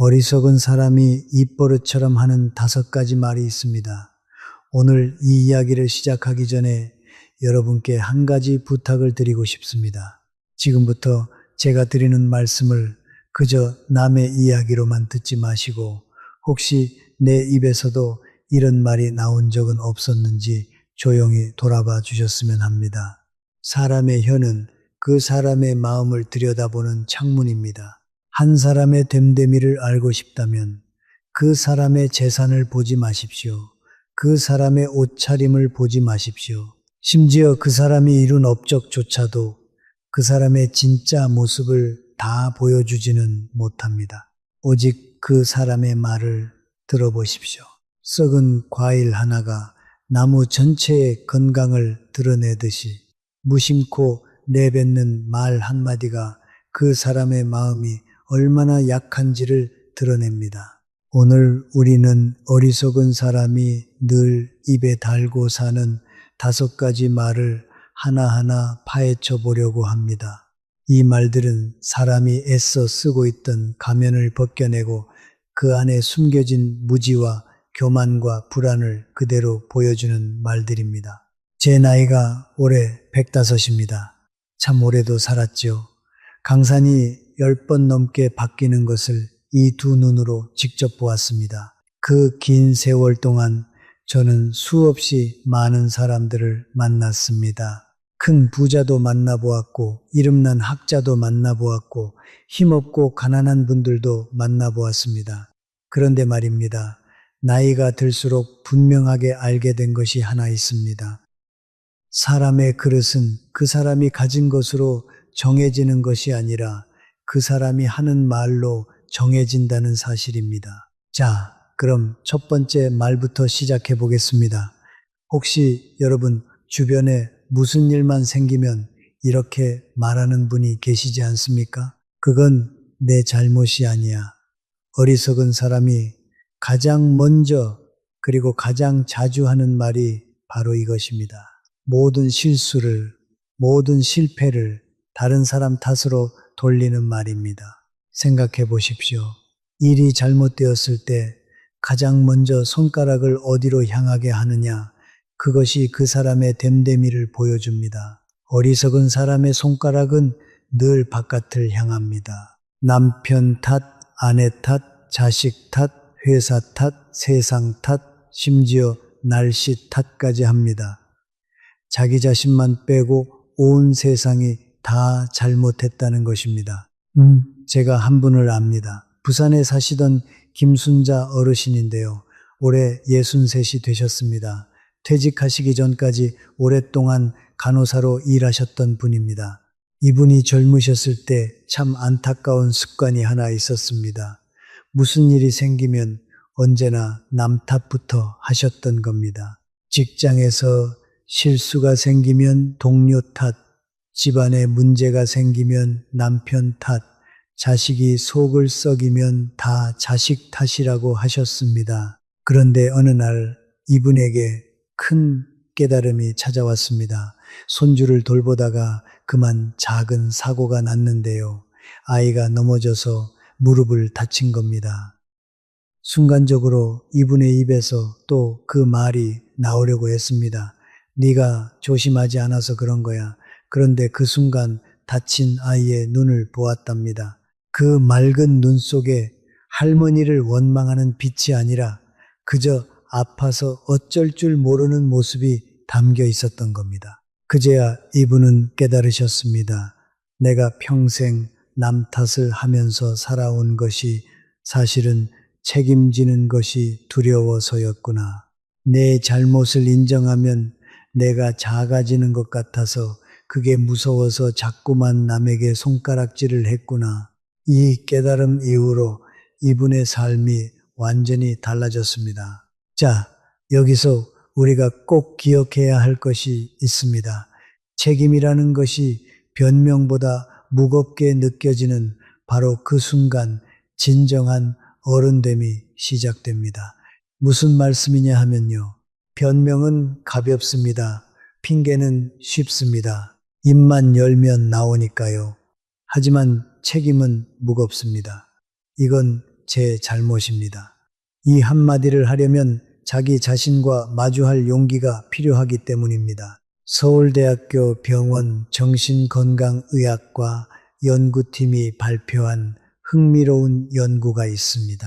어리석은 사람이 입버릇처럼 하는 5가지 말이 있습니다. 오늘 이 이야기를 시작하기 전에 여러분께 한 가지 부탁을 드리고 싶습니다. 지금부터 제가 드리는 말씀을 그저 남의 이야기로만 듣지 마시고 혹시 내 입에서도 이런 말이 나온 적은 없었는지 조용히 돌아봐 주셨으면 합니다. 사람의 혀는 그 사람의 마음을 들여다보는 창문입니다. 한 사람의 됨됨이를 알고 싶다면 그 사람의 재산을 보지 마십시오. 그 사람의 옷차림을 보지 마십시오. 심지어 그 사람이 이룬 업적조차도 그 사람의 진짜 모습을 다 보여주지는 못합니다. 오직 그 사람의 말을 들어보십시오. 썩은 과일 하나가 나무 전체의 건강을 드러내듯이 무심코 내뱉는 말 한마디가 그 사람의 마음이 얼마나 약한지를 드러냅니다. 오늘 우리는 어리석은 사람이 늘 입에 달고 사는 5가지 말을 하나하나 파헤쳐 보려고 합니다. 이 말들은 사람이 애써 쓰고 있던 가면을 벗겨내고 그 안에 숨겨진 무지와 교만과 불안을 그대로 보여주는 말들입니다. 제 나이가 올해 105입니다. 참 오래도 살았죠. 강산이 10번 넘게 바뀌는 것을 이 두 눈으로 직접 보았습니다. 그 긴 세월 동안 저는 수없이 많은 사람들을 만났습니다. 큰 부자도 만나보았고 이름난 학자도 만나보았고 힘없고 가난한 분들도 만나보았습니다. 그런데 말입니다. 나이가 들수록 분명하게 알게 된 것이 하나 있습니다. 사람의 그릇은 그 사람이 가진 것으로 정해지는 것이 아니라 그 사람이 하는 말로 정해진다는 사실입니다. 자, 그럼 첫 번째 말부터 시작해 보겠습니다. 혹시 여러분 주변에 무슨 일만 생기면 이렇게 말하는 분이 계시지 않습니까? 그건 내 잘못이 아니야. 어리석은 사람이 가장 먼저 그리고 가장 자주 하는 말이 바로 이것입니다. 모든 실수를, 모든 실패를 다른 사람 탓으로 돌리는 말입니다. 생각해 보십시오. 일이 잘못되었을 때 가장 먼저 손가락을 어디로 향하게 하느냐? 그것이 그 사람의 됨됨이를 보여줍니다. 어리석은 사람의 손가락은 늘 바깥을 향합니다. 남편 탓, 아내 탓, 자식 탓, 회사 탓, 세상 탓, 심지어 날씨 탓까지 합니다. 자기 자신만 빼고 온 세상이 다 잘못했다는 것입니다. 제가 한 분을 압니다. 부산에 사시던 김순자 어르신인데요. 올해 63이 되셨습니다. 퇴직하시기 전까지 오랫동안 간호사로 일하셨던 분입니다. 이분이 젊으셨을 때 참 안타까운 습관이 하나 있었습니다. 무슨 일이 생기면 언제나 남 탓부터 하셨던 겁니다. 직장에서 실수가 생기면 동료 탓, 집안에 문제가 생기면 남편 탓, 자식이 속을 썩이면 다 자식 탓이라고 하셨습니다. 그런데 어느 날 이분에게 큰 깨달음이 찾아왔습니다. 손주를 돌보다가 그만 작은 사고가 났는데요. 아이가 넘어져서 무릎을 다친 겁니다. 순간적으로 이분의 입에서 또 그 말이 나오려고 했습니다. 네가 조심하지 않아서 그런 거야. 그런데 그 순간 다친 아이의 눈을 보았답니다. 그 맑은 눈 속에 할머니를 원망하는 빛이 아니라 그저 아파서 어쩔 줄 모르는 모습이 담겨 있었던 겁니다. 그제야 이분은 깨달으셨습니다. 내가 평생 남 탓을 하면서 살아온 것이 사실은 책임지는 것이 두려워서였구나. 내 잘못을 인정하면 내가 작아지는 것 같아서 그게 무서워서 자꾸만 남에게 손가락질을 했구나. 이 깨달음 이후로 이분의 삶이 완전히 달라졌습니다. 자, 여기서 우리가 꼭 기억해야 할 것이 있습니다. 책임이라는 것이 변명보다 무겁게 느껴지는 바로 그 순간 진정한 어른됨이 시작됩니다. 무슨 말씀이냐 하면요. 변명은 가볍습니다. 핑계는 쉽습니다. 입만 열면 나오니까요. 하지만 책임은 무겁습니다. 이건 제 잘못입니다. 이 한마디를 하려면 자기 자신과 마주할 용기가 필요하기 때문입니다. 서울대학교 병원 정신건강의학과 연구팀이 발표한 흥미로운 연구가 있습니다.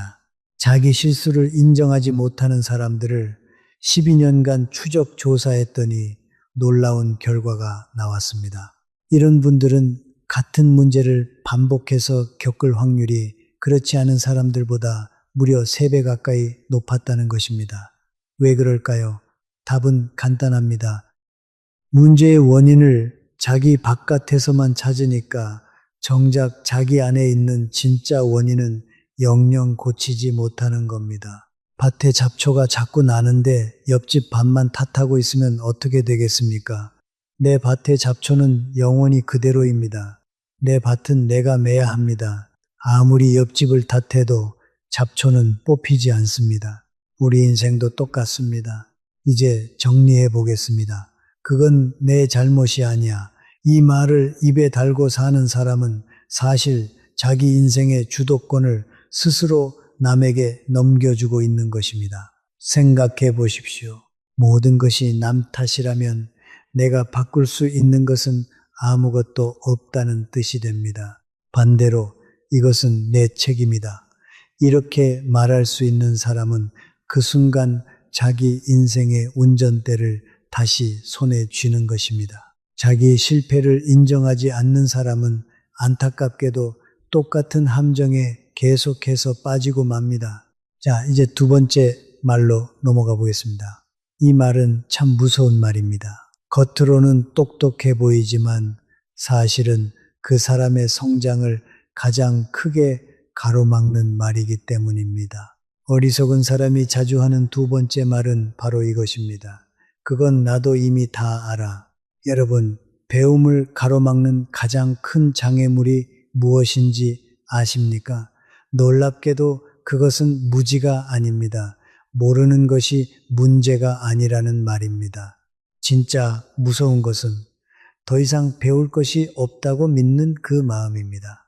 자기 실수를 인정하지 못하는 사람들을 12년간 추적 조사했더니 놀라운 결과가 나왔습니다. 이런 분들은 같은 문제를 반복해서 겪을 확률이 그렇지 않은 사람들보다 무려 3배 가까이 높았다는 것입니다. 왜 그럴까요? 답은 간단합니다. 문제의 원인을 자기 바깥에서만 찾으니까 정작 자기 안에 있는 진짜 원인은 영영 고치지 못하는 겁니다. 밭에 잡초가 자꾸 나는데 옆집 밭만 탓하고 있으면 어떻게 되겠습니까? 내 밭의 잡초는 영원히 그대로입니다. 내 밭은 내가 매야 합니다. 아무리 옆집을 탓해도 잡초는 뽑히지 않습니다. 우리 인생도 똑같습니다. 이제 정리해 보겠습니다. 그건 내 잘못이 아니야. 이 말을 입에 달고 사는 사람은 사실 자기 인생의 주도권을 스스로 남에게 넘겨주고 있는 것입니다. 생각해 보십시오. 모든 것이 남 탓이라면 내가 바꿀 수 있는 것은 아무것도 없다는 뜻이 됩니다. 반대로 이것은 내 책임이다. 이렇게 말할 수 있는 사람은 그 순간 자기 인생의 운전대를 다시 손에 쥐는 것입니다. 자기 실패를 인정하지 않는 사람은 안타깝게도 똑같은 함정에 계속해서 빠지고 맙니다. 자, 이제 2번째 말로 넘어가 보겠습니다. 이 말은 참 무서운 말입니다. 겉으로는 똑똑해 보이지만 사실은 그 사람의 성장을 가장 크게 가로막는 말이기 때문입니다. 어리석은 사람이 자주 하는 2번째 말은 바로 이것입니다. 그건 나도 이미 다 알아. 여러분, 배움을 가로막는 가장 큰 장애물이 무엇인지 아십니까? 놀랍게도 그것은 무지가 아닙니다. 모르는 것이 문제가 아니라는 말입니다. 진짜 무서운 것은 더 이상 배울 것이 없다고 믿는 그 마음입니다.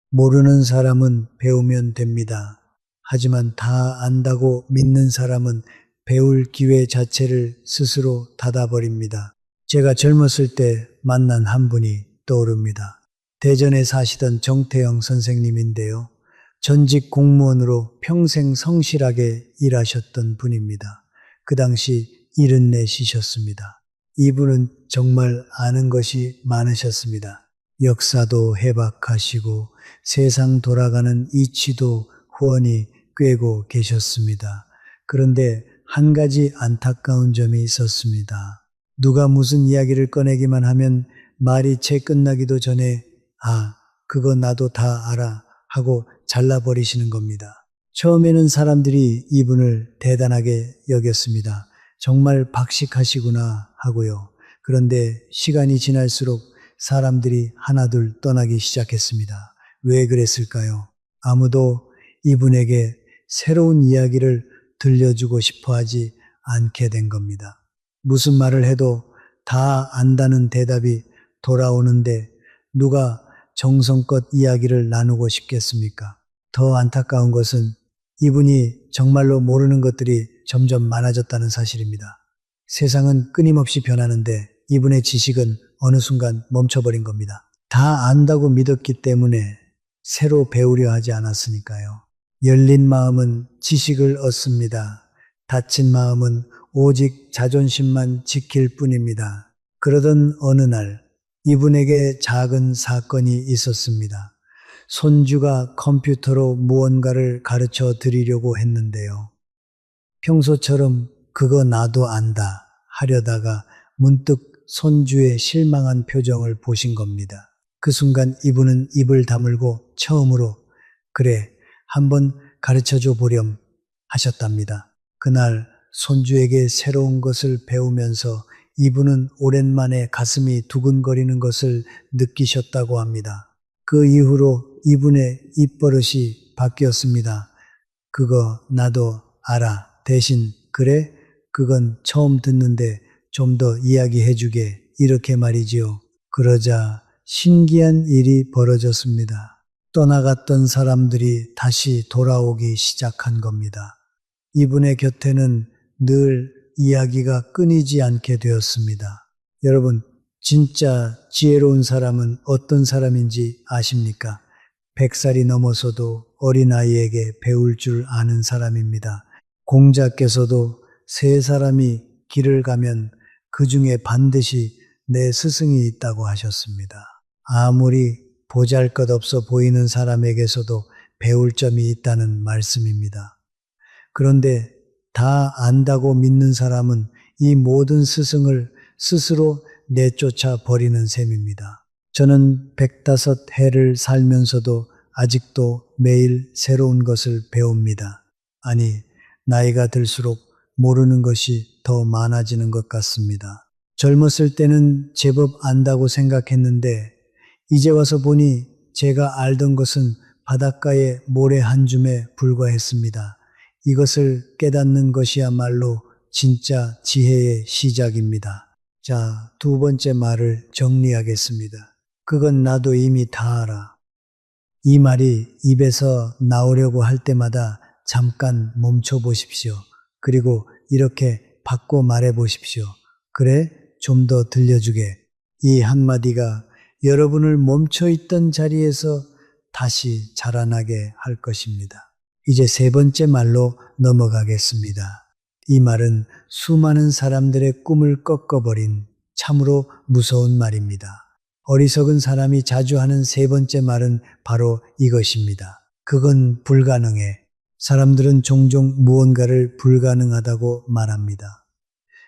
모르는 사람은 배우면 됩니다. 하지만 다 안다고 믿는 사람은 배울 기회 자체를 스스로 닫아버립니다. 제가 젊었을 때 만난 한 분이 떠오릅니다. 대전에 사시던 정태영 선생님인데요. 전직 공무원으로 평생 성실하게 일하셨던 분입니다. 그 당시 74이셨습니다. 이분은 정말 아는 것이 많으셨습니다. 역사도 해박하시고 세상 돌아가는 이치도 훤히 꿰고 계셨습니다. 그런데 한 가지 안타까운 점이 있었습니다. 누가 무슨 이야기를 꺼내기만 하면 말이 채 끝나기도 전에 그거 나도 다 알아 하고 잘라버리시는 겁니다. 처음에는 사람들이 이분을 대단하게 여겼습니다. 정말 박식하시구나 하고요. 그런데 시간이 지날수록 사람들이 하나둘 떠나기 시작했습니다. 왜 그랬을까요? 아무도 이분에게 새로운 이야기를 들려주고 싶어 하지 않게 된 겁니다. 무슨 말을 해도 다 안다는 대답이 돌아오는데 누가 정성껏 이야기를 나누고 싶겠습니까? 더 안타까운 것은 이분이 정말로 모르는 것들이 점점 많아졌다는 사실입니다. 세상은 끊임없이 변하는데 이분의 지식은 어느 순간 멈춰버린 겁니다. 다 안다고 믿었기 때문에 새로 배우려 하지 않았으니까요. 열린 마음은 지식을 얻습니다. 닫힌 마음은 오직 자존심만 지킬 뿐입니다. 그러던 어느 날 이분에게 작은 사건이 있었습니다. 손주가 컴퓨터로 무언가를 가르쳐 드리려고 했는데요. 평소처럼 그거 나도 안다 하려다가 문득 손주의 실망한 표정을 보신 겁니다. 그 순간 이분은 입을 다물고 처음으로 그래 한번 가르쳐줘 보렴 하셨답니다. 그날 손주에게 새로운 것을 배우면서 이분은 오랜만에 가슴이 두근거리는 것을 느끼셨다고 합니다. 그 이후로 이분의 입버릇이 바뀌었습니다. 그거 나도 알아. 대신 그래? 그건 처음 듣는데 좀 더 이야기해 주게. 이렇게 말이지요. 그러자 신기한 일이 벌어졌습니다. 떠나갔던 사람들이 다시 돌아오기 시작한 겁니다. 이분의 곁에는 늘 이야기가 끊이지 않게 되었습니다. 여러분, 진짜 지혜로운 사람은 어떤 사람인지 아십니까? 100살이 넘어서도 어린아이에게 배울 줄 아는 사람입니다. 공자께서도 세 사람이 길을 가면 그 중에 반드시 내 스승이 있다고 하셨습니다. 아무리 보잘것없어 보이는 사람에게서도 배울 점이 있다는 말씀입니다. 그런데 다 안다고 믿는 사람은 이 모든 스승을 스스로 내쫓아 버리는 셈입니다. 저는 105해를 살면서도 아직도 매일 새로운 것을 배웁니다. 아니, 나이가 들수록 모르는 것이 더 많아지는 것 같습니다. 젊었을 때는 제법 안다고 생각했는데 이제 와서 보니 제가 알던 것은 바닷가의 모래 한 줌에 불과했습니다. 이것을 깨닫는 것이야말로 진짜 지혜의 시작입니다. 자, 두 번째 말을 정리하겠습니다. 그건 나도 이미 다 알아. 이 말이 입에서 나오려고 할 때마다 잠깐 멈춰 보십시오. 그리고 이렇게 바꿔 말해 보십시오. 그래? 좀 더 들려주게. 이 한마디가 여러분을 멈춰있던 자리에서 다시 자라나게 할 것입니다. 이제 세 번째 말로 넘어가겠습니다. 이 말은 수많은 사람들의 꿈을 꺾어버린 참으로 무서운 말입니다. 어리석은 사람이 자주 하는 세 번째 말은 바로 이것입니다. 그건 불가능해. 사람들은 종종 무언가를 불가능하다고 말합니다.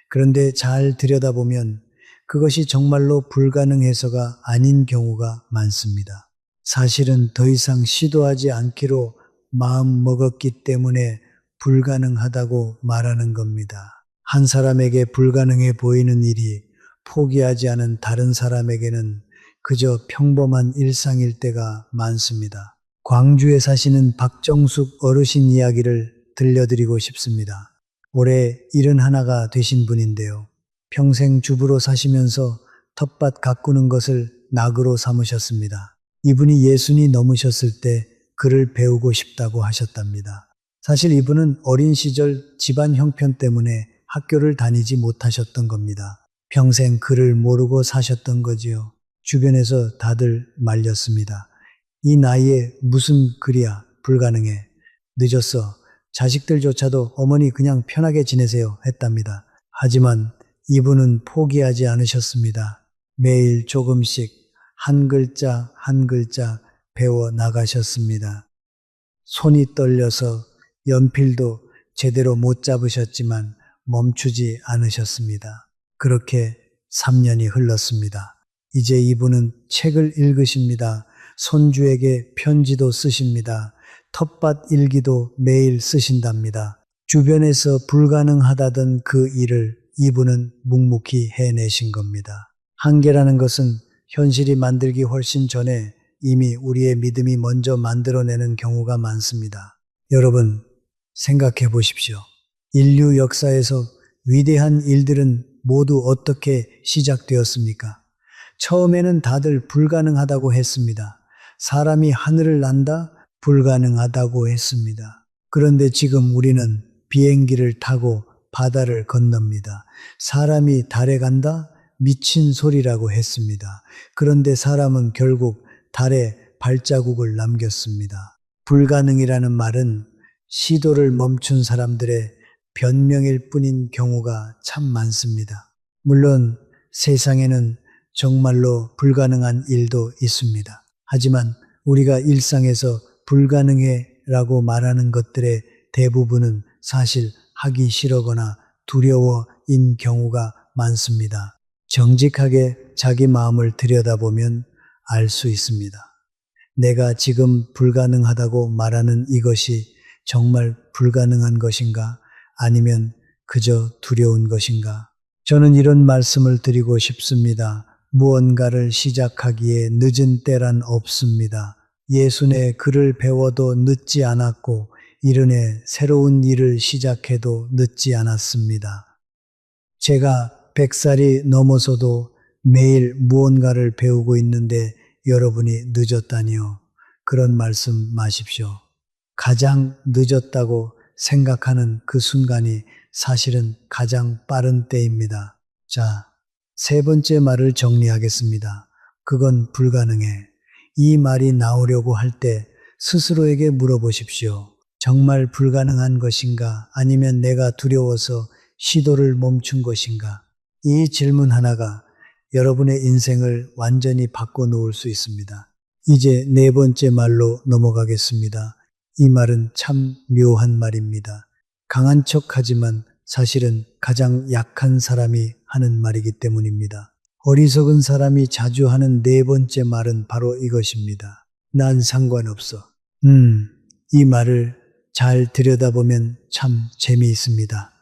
그런데 잘 들여다보면 그것이 정말로 불가능해서가 아닌 경우가 많습니다. 사실은 더 이상 시도하지 않기로 마음 먹었기 때문에 불가능하다고 말하는 겁니다. 한 사람에게 불가능해 보이는 일이 포기하지 않은 다른 사람에게는 그저 평범한 일상일 때가 많습니다. 광주에 사시는 박정숙 어르신 이야기를 들려드리고 싶습니다. 올해 71가 되신 분인데요. 평생 주부로 사시면서 텃밭 가꾸는 것을 낙으로 삼으셨습니다. 이분이 60이 넘으셨을 때 글을 배우고 싶다고 하셨답니다. 사실 이분은 어린 시절 집안 형편 때문에 학교를 다니지 못하셨던 겁니다. 평생 글을 모르고 사셨던 거지요. 주변에서 다들 말렸습니다. 이 나이에 무슨 글이야, 불가능해. 늦었어. 자식들조차도 어머니 그냥 편하게 지내세요 했답니다. 하지만 이분은 포기하지 않으셨습니다. 매일 조금씩 한 글자 한 글자 배워 나가셨습니다. 손이 떨려서 연필도 제대로 못 잡으셨지만 멈추지 않으셨습니다. 그렇게 3년이 흘렀습니다. 이제 이분은 책을 읽으십니다. 손주에게 편지도 쓰십니다. 텃밭 일기도 매일 쓰신답니다. 주변에서 불가능하다던 그 일을 이분은 묵묵히 해내신 겁니다. 한계라는 것은 현실이 만들기 훨씬 전에 이미 우리의 믿음이 먼저 만들어내는 경우가 많습니다. 여러분, 생각해 보십시오. 인류 역사에서 위대한 일들은 모두 어떻게 시작되었습니까? 처음에는 다들 불가능하다고 했습니다. 사람이 하늘을 난다? 불가능하다고 했습니다. 그런데 지금 우리는 비행기를 타고 바다를 건넙니다. 사람이 달에 간다? 미친 소리라고 했습니다. 그런데 사람은 결국 달에 발자국을 남겼습니다. 불가능이라는 말은 시도를 멈춘 사람들의 변명일 뿐인 경우가 참 많습니다. 물론 세상에는 정말로 불가능한 일도 있습니다. 하지만 우리가 일상에서 불가능해 라고 말하는 것들의 대부분은 사실 하기 싫어거나 두려워인 경우가 많습니다. 정직하게 자기 마음을 들여다보면 알 수 있습니다. 내가 지금 불가능하다고 말하는 이것이 정말 불가능한 것인가? 아니면 그저 두려운 것인가? 저는 이런 말씀을 드리고 싶습니다. 무언가를 시작하기에 늦은 때란 없습니다. 예순에 글을 배워도 늦지 않았고 이른에 새로운 일을 시작해도 늦지 않았습니다. 제가 100살이 넘어서도 매일 무언가를 배우고 있는데 여러분이 늦었다니요. 그런 말씀 마십시오. 가장 늦었다고 생각하는 그 순간이 사실은 가장 빠른 때입니다. 자, 세 번째 말을 정리하겠습니다. 그건 불가능해. 이 말이 나오려고 할 때 스스로에게 물어보십시오. 정말 불가능한 것인가? 아니면 내가 두려워서 시도를 멈춘 것인가? 이 질문 하나가 여러분의 인생을 완전히 바꿔놓을 수 있습니다. 이제 네 번째 말로 넘어가겠습니다. 이 말은 참 묘한 말입니다. 강한 척 하지만 사실은 가장 약한 사람이 하는 말이기 때문입니다. 어리석은 사람이 자주 하는 네 번째 말은 바로 이것입니다. 난 상관없어. 이 말을 잘 들여다보면 참 재미있습니다.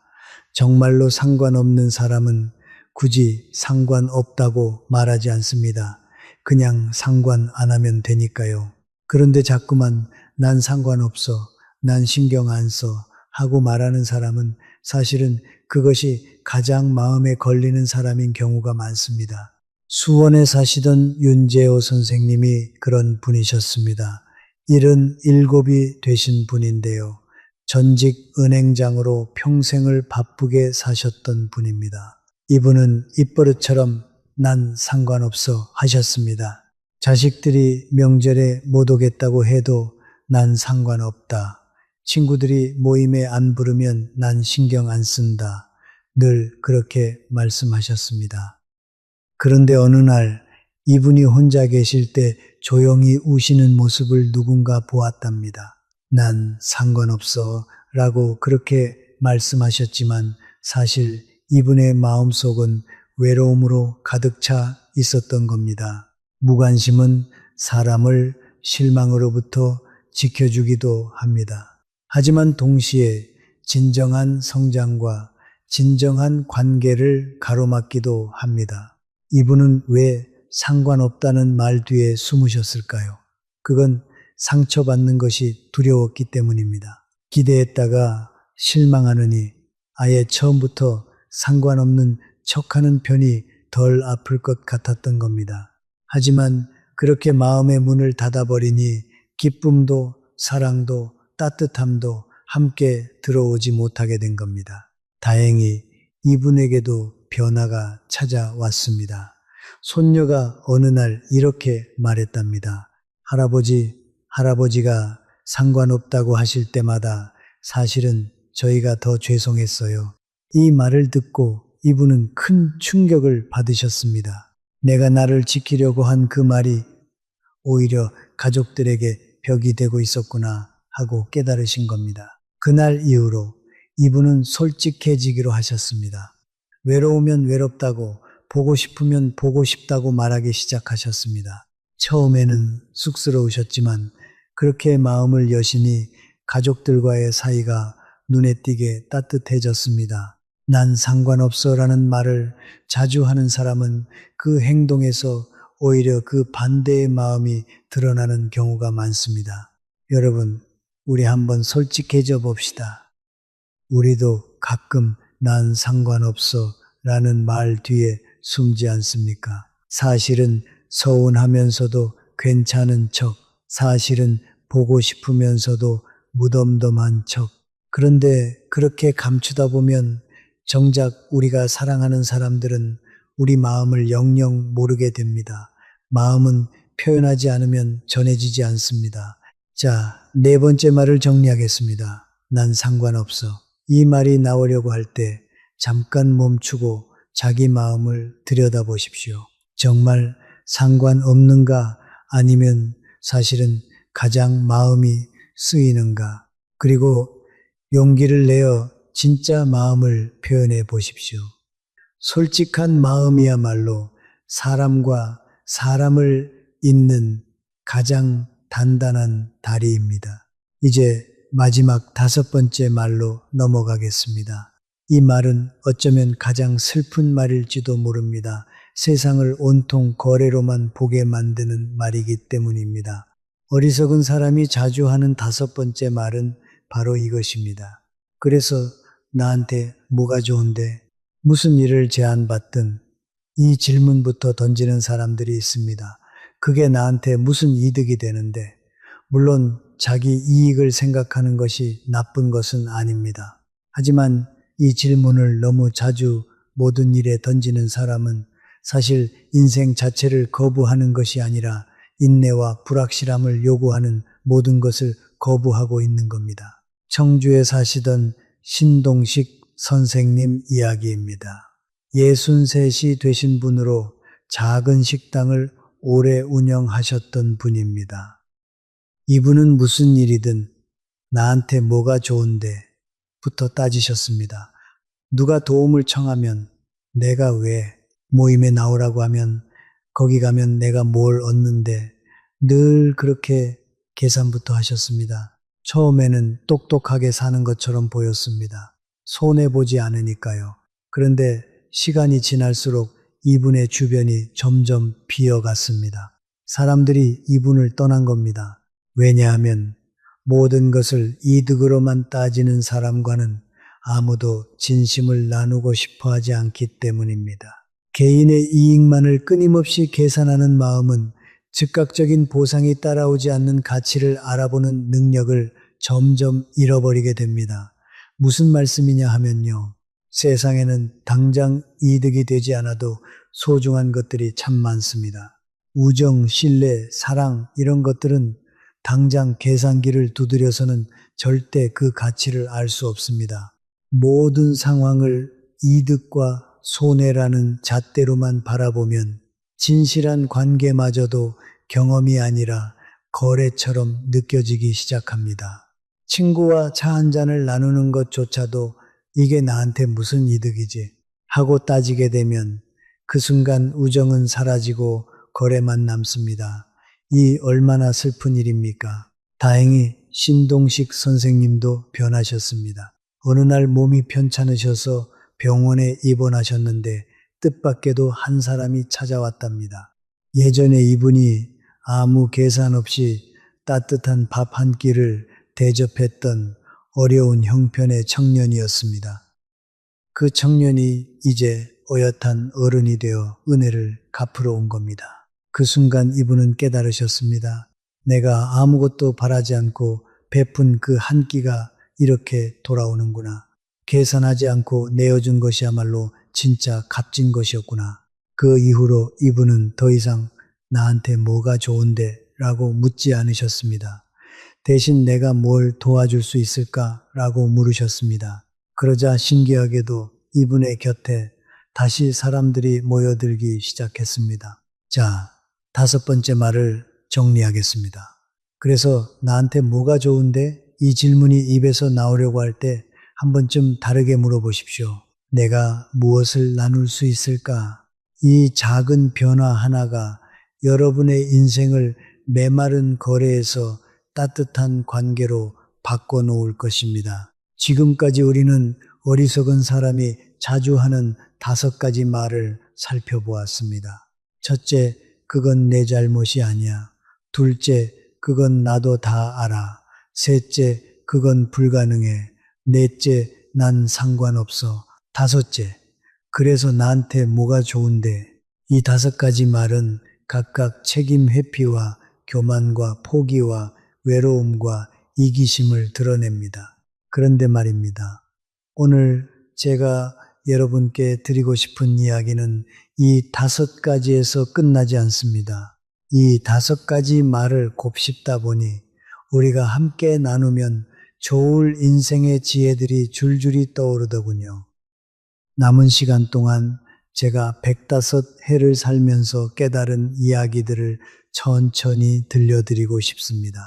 정말로 상관없는 사람은 굳이 상관없다고 말하지 않습니다. 그냥 상관 안 하면 되니까요. 그런데 자꾸만 난 상관없어, 난 신경 안 써 하고 말하는 사람은 사실은 그것이 가장 마음에 걸리는 사람인 경우가 많습니다. 수원에 사시던 윤재호 선생님이 그런 분이셨습니다. 77이 되신 분인데요. 전직 은행장으로 평생을 바쁘게 사셨던 분입니다. 이분은 입버릇처럼 난 상관없어 하셨습니다. 자식들이 명절에 못 오겠다고 해도 난 상관없다. 친구들이 모임에 안 부르면 난 신경 안 쓴다. 늘 그렇게 말씀하셨습니다. 그런데 어느 날 이분이 혼자 계실 때 조용히 우시는 모습을 누군가 보았답니다. 난 상관없어 라고 그렇게 말씀하셨지만 사실 이분의 마음속은 외로움으로 가득 차 있었던 겁니다. 무관심은 사람을 실망으로부터 지켜주기도 합니다. 하지만 동시에 진정한 성장과 진정한 관계를 가로막기도 합니다. 이분은 왜 상관없다는 말 뒤에 숨으셨을까요? 그건 상처받는 것이 두려웠기 때문입니다. 기대했다가 실망하느니 아예 처음부터 상관없는 척하는 편이 덜 아플 것 같았던 겁니다. 하지만 그렇게 마음의 문을 닫아버리니 기쁨도 사랑도 따뜻함도 함께 들어오지 못하게 된 겁니다. 다행히 이분에게도 변화가 찾아왔습니다. 손녀가 어느 날 이렇게 말했답니다. 할아버지가 상관없다고 하실 때마다 사실은 저희가 더 죄송했어요. 이 말을 듣고 이분은 큰 충격을 받으셨습니다. 내가 나를 지키려고 한 그 말이 오히려 가족들에게 벽이 되고 있었구나 하고 깨달으신 겁니다. 그날 이후로 이분은 솔직해지기로 하셨습니다. 외로우면 외롭다고, 보고 싶으면 보고 싶다고 말하기 시작하셨습니다. 처음에는 쑥스러우셨지만 그렇게 마음을 여시니 가족들과의 사이가 눈에 띄게 따뜻해졌습니다. 난 상관없어 라는 말을 자주 하는 사람은 그 행동에서 오히려 그 반대의 마음이 드러나는 경우가 많습니다. 여러분, 우리 한번 솔직해져 봅시다. 우리도 가끔 난 상관없어 라는 말 뒤에 숨지 않습니까? 사실은 서운하면서도 괜찮은 척, 사실은 보고 싶으면서도 무덤덤한 척. 그런데 그렇게 감추다 보면 정작 우리가 사랑하는 사람들은 우리 마음을 영영 모르게 됩니다. 마음은 표현하지 않으면 전해지지 않습니다. 자, 네 번째 말을 정리하겠습니다. 난 상관없어. 이 말이 나오려고 할 때 잠깐 멈추고 자기 마음을 들여다보십시오. 정말 상관없는가? 아니면 사실은 가장 마음이 쓰이는가? 그리고 용기를 내어 진짜 마음을 표현해 보십시오. 솔직한 마음이야말로 사람과 사람을 잇는 가장 단단한 다리입니다. 이제 마지막 다섯 번째 말로 넘어가겠습니다. 이 말은 어쩌면 가장 슬픈 말일지도 모릅니다. 세상을 온통 거래로만 보게 만드는 말이기 때문입니다. 어리석은 사람이 자주 하는 다섯 번째 말은 바로 이것입니다. 그래서 나한테 뭐가 좋은데? 무슨 일을 제안받든 이 질문부터 던지는 사람들이 있습니다. 그게 나한테 무슨 이득이 되는데? 물론 자기 이익을 생각하는 것이 나쁜 것은 아닙니다. 하지만 이 질문을 너무 자주 모든 일에 던지는 사람은 사실 인생 자체를 거부하는 것이 아니라 인내와 불확실함을 요구하는 모든 것을 거부하고 있는 겁니다. 청주에 사시던 신동식 선생님 이야기입니다. 63이 되신 분으로 작은 식당을 오래 운영하셨던 분입니다. 이분은 무슨 일이든 나한테 뭐가 좋은데 부터 따지셨습니다. 누가 도움을 청하면 내가 왜 모임에 나오라고 하면 거기 가면 내가 뭘 얻는데 늘 그렇게 계산부터 하셨습니다. 처음에는 똑똑하게 사는 것처럼 보였습니다. 손해보지 않으니까요. 그런데 시간이 지날수록 이분의 주변이 점점 비어갔습니다. 사람들이 이분을 떠난 겁니다. 왜냐하면 모든 것을 이득으로만 따지는 사람과는 아무도 진심을 나누고 싶어 하지 않기 때문입니다. 개인의 이익만을 끊임없이 계산하는 마음은 즉각적인 보상이 따라오지 않는 가치를 알아보는 능력을 점점 잃어버리게 됩니다. 무슨 말씀이냐 하면요. 세상에는 당장 이득이 되지 않아도 소중한 것들이 참 많습니다. 우정, 신뢰, 사랑 이런 것들은 당장 계산기를 두드려서는 절대 그 가치를 알 수 없습니다. 모든 상황을 이득과 손해라는 잣대로만 바라보면 진실한 관계마저도 경험이 아니라 거래처럼 느껴지기 시작합니다. 친구와 차 한 잔을 나누는 것조차도 이게 나한테 무슨 이득이지 하고 따지게 되면 그 순간 우정은 사라지고 거래만 남습니다. 이 얼마나 슬픈 일입니까? 다행히 신동식 선생님도 변하셨습니다. 어느 날 몸이 편찮으셔서 병원에 입원하셨는데 뜻밖에도 한 사람이 찾아왔답니다. 예전에 이분이 아무 계산 없이 따뜻한 밥 한 끼를 대접했던 어려운 형편의 청년이었습니다. 그 청년이 이제 어엿한 어른이 되어 은혜를 갚으러 온 겁니다. 그 순간 이분은 깨달으셨습니다. 내가 아무것도 바라지 않고 베푼 그 한 끼가 이렇게 돌아오는구나. 계산하지 않고 내어준 것이야말로 진짜 값진 것이었구나. 그 이후로 이분은 더 이상 나한테 뭐가 좋은데 라고 묻지 않으셨습니다. 대신 내가 뭘 도와줄 수 있을까? 라고 물으셨습니다. 그러자 신기하게도 이분의 곁에 다시 사람들이 모여들기 시작했습니다. 자, 5번째 말을 정리하겠습니다. 그래서 나한테 뭐가 좋은데? 이 질문이 입에서 나오려고 할 때 한 번쯤 다르게 물어보십시오. 내가 무엇을 나눌 수 있을까? 이 작은 변화 하나가 여러분의 인생을 메마른 거래에서 따뜻한 관계로 바꿔놓을 것입니다. 지금까지 우리는 어리석은 사람이 자주 하는 5가지 말을 살펴보았습니다. 첫째, 그건 내 잘못이 아니야. 둘째, 그건 나도 다 알아. 셋째, 그건 불가능해. 넷째, 난 상관없어. 다섯째, 그래서 나한테 뭐가 좋은데? 이 5가지 말은 각각 책임 회피와 교만과 포기와 외로움과 이기심을 드러냅니다. 그런데 말입니다. 오늘 제가 여러분께 드리고 싶은 이야기는 이 5가지에서 끝나지 않습니다. 이 5가지 말을 곱씹다 보니 우리가 함께 나누면 좋을 인생의 지혜들이 줄줄이 떠오르더군요. 남은 시간 동안 제가 105해를 살면서 깨달은 이야기들을 천천히 들려드리고 싶습니다.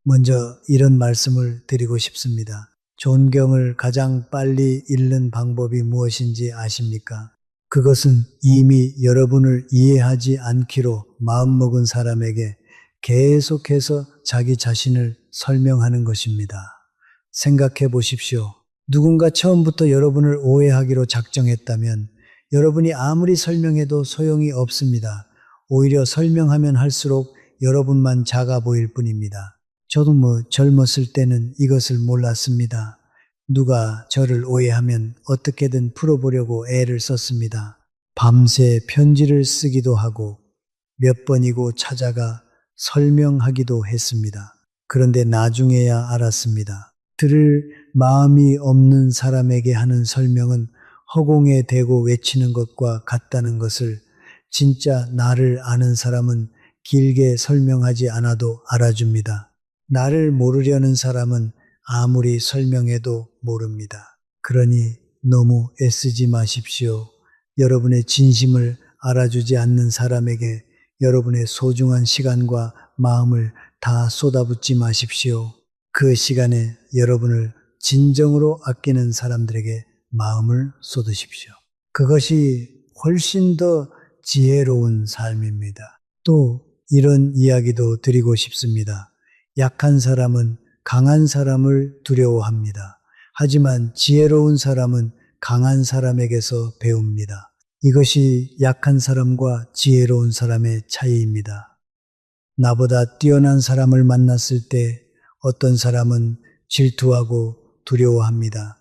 먼저 이런 말씀을 드리고 싶습니다. 존경을 가장 빨리 잃는 방법이 무엇인지 아십니까? 그것은 이미 여러분을 이해하지 않기로 마음먹은 사람에게 계속해서 자기 자신을 설명하는 것입니다. 생각해 보십시오. 누군가 처음부터 여러분을 오해하기로 작정했다면 여러분이 아무리 설명해도 소용이 없습니다. 오히려 설명하면 할수록 여러분만 작아 보일 뿐입니다. 저도 젊었을 때는 이것을 몰랐습니다. 누가 저를 오해하면 어떻게든 풀어보려고 애를 썼습니다. 밤새 편지를 쓰기도 하고 몇 번이고 찾아가 설명하기도 했습니다. 그런데 나중에야 알았습니다. 들을 마음이 없는 사람에게 하는 설명은 허공에 대고 외치는 것과 같다는 것을 진짜 나를 아는 사람은 길게 설명하지 않아도 알아줍니다. 나를 모르려는 사람은 아무리 설명해도 모릅니다. 그러니 너무 애쓰지 마십시오. 여러분의 진심을 알아주지 않는 사람에게 여러분의 소중한 시간과 마음을 다 쏟아붓지 마십시오. 그 시간에 여러분을 진정으로 아끼는 사람들에게 마음을 쏟으십시오. 그것이 훨씬 더 지혜로운 삶입니다. 또 이런 이야기도 드리고 싶습니다. 약한 사람은 강한 사람을 두려워합니다. 하지만 지혜로운 사람은 강한 사람에게서 배웁니다. 이것이 약한 사람과 지혜로운 사람의 차이입니다. 나보다 뛰어난 사람을 만났을 때 어떤 사람은 질투하고 두려워합니다.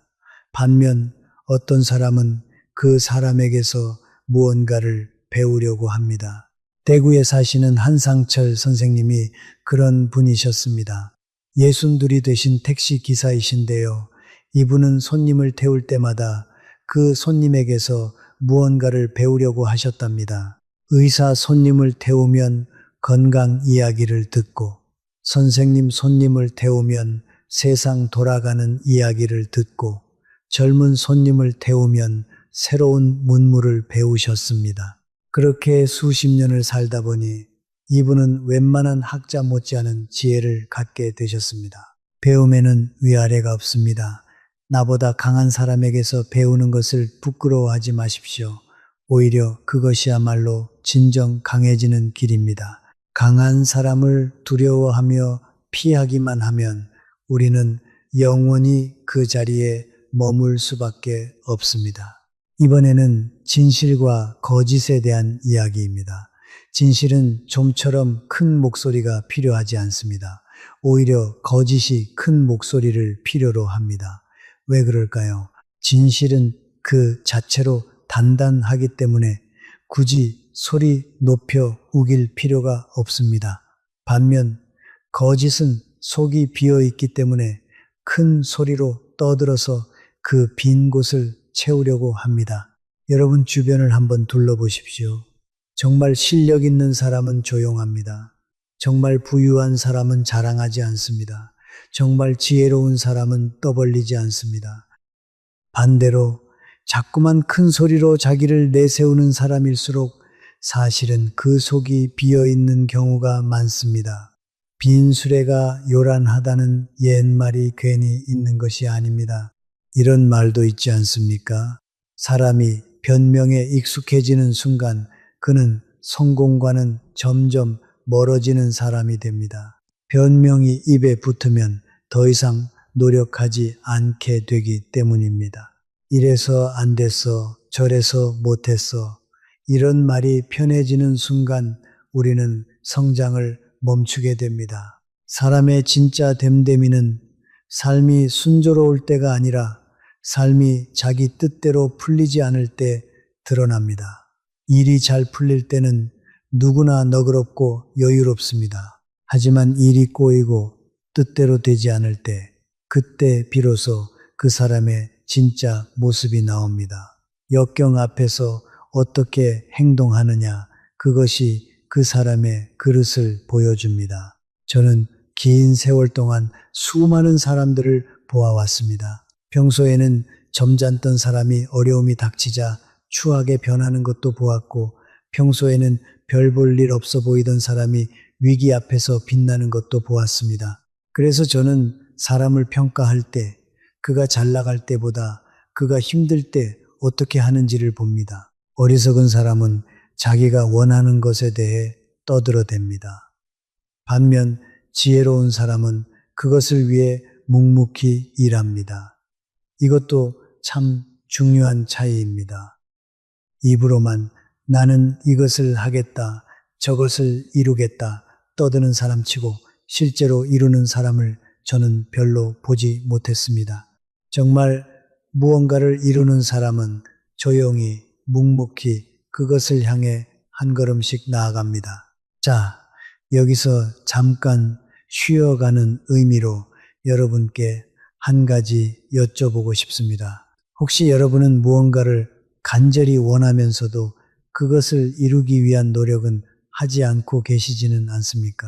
반면 어떤 사람은 그 사람에게서 무언가를 배우려고 합니다. 대구에 사시는 한상철 선생님이 그런 분이셨습니다. 62이 되신 택시 기사이신데요. 이분은 손님을 태울 때마다 그 손님에게서 무언가를 배우려고 하셨답니다. 의사 손님을 태우면 건강 이야기를 듣고, 선생님 손님을 태우면 세상 돌아가는 이야기를 듣고, 젊은 손님을 태우면 새로운 문물을 배우셨습니다. 그렇게 수십 년을 살다 보니 이분은 웬만한 학자 못지않은 지혜를 갖게 되셨습니다. 배움에는 위아래가 없습니다. 나보다 강한 사람에게서 배우는 것을 부끄러워하지 마십시오. 오히려 그것이야말로 진정 강해지는 길입니다. 강한 사람을 두려워하며 피하기만 하면 우리는 영원히 그 자리에 머물 수밖에 없습니다. 이번에는 진실과 거짓에 대한 이야기입니다. 진실은 좀처럼 큰 목소리가 필요하지 않습니다. 오히려 거짓이 큰 목소리를 필요로 합니다. 왜 그럴까요? 진실은 그 자체로 단단하기 때문에 굳이 소리 높여 우길 필요가 없습니다. 반면 거짓은 속이 비어 있기 때문에 큰 소리로 떠들어서 그 빈 곳을 채우려고 합니다. 여러분 주변을 한번 둘러보십시오. 정말 실력 있는 사람은 조용합니다. 정말 부유한 사람은 자랑하지 않습니다. 정말 지혜로운 사람은 떠벌리지 않습니다. 반대로 자꾸만 큰 소리로 자기를 내세우는 사람일수록 사실은 그 속이 비어있는 경우가 많습니다. 빈 수레가 요란하다는 옛말이 괜히 있는 것이 아닙니다. 이런 말도 있지 않습니까? 사람이 변명에 익숙해지는 순간 그는 성공과는 점점 멀어지는 사람이 됩니다. 변명이 입에 붙으면 더 이상 노력하지 않게 되기 때문입니다. 이래서 안 됐어, 저래서 못했어. 이런 말이 편해지는 순간 우리는 성장을 멈추게 됩니다. 사람의 진짜 됨됨이는 삶이 순조로울 때가 아니라 삶이 자기 뜻대로 풀리지 않을 때 드러납니다. 일이 잘 풀릴 때는 누구나 너그럽고 여유롭습니다. 하지만 일이 꼬이고 뜻대로 되지 않을 때, 그때 비로소 그 사람의 진짜 모습이 나옵니다. 역경 앞에서 어떻게 행동하느냐, 그것이 그 사람의 그릇을 보여줍니다. 저는 긴 세월 동안 수많은 사람들을 보아왔습니다. 평소에는 점잖던 사람이 어려움이 닥치자 추하게 변하는 것도 보았고, 평소에는 별 볼 일 없어 보이던 사람이 위기 앞에서 빛나는 것도 보았습니다. 그래서 저는 사람을 평가할 때 그가 잘 나갈 때보다 그가 힘들 때 어떻게 하는지를 봅니다. 어리석은 사람은 자기가 원하는 것에 대해 떠들어댑니다. 반면 지혜로운 사람은 그것을 위해 묵묵히 일합니다. 이것도 참 중요한 차이입니다. 입으로만 나는 이것을 하겠다, 저것을 이루겠다 떠드는 사람치고 실제로 이루는 사람을 저는 별로 보지 못했습니다. 정말 무언가를 이루는 사람은 조용히 묵묵히 그것을 향해 한 걸음씩 나아갑니다. 자, 여기서 잠깐 쉬어가는 의미로 여러분께 한 가지 여쭤보고 싶습니다. 혹시 여러분은 무언가를 간절히 원하면서도 그것을 이루기 위한 노력은 하지 않고 계시지는 않습니까?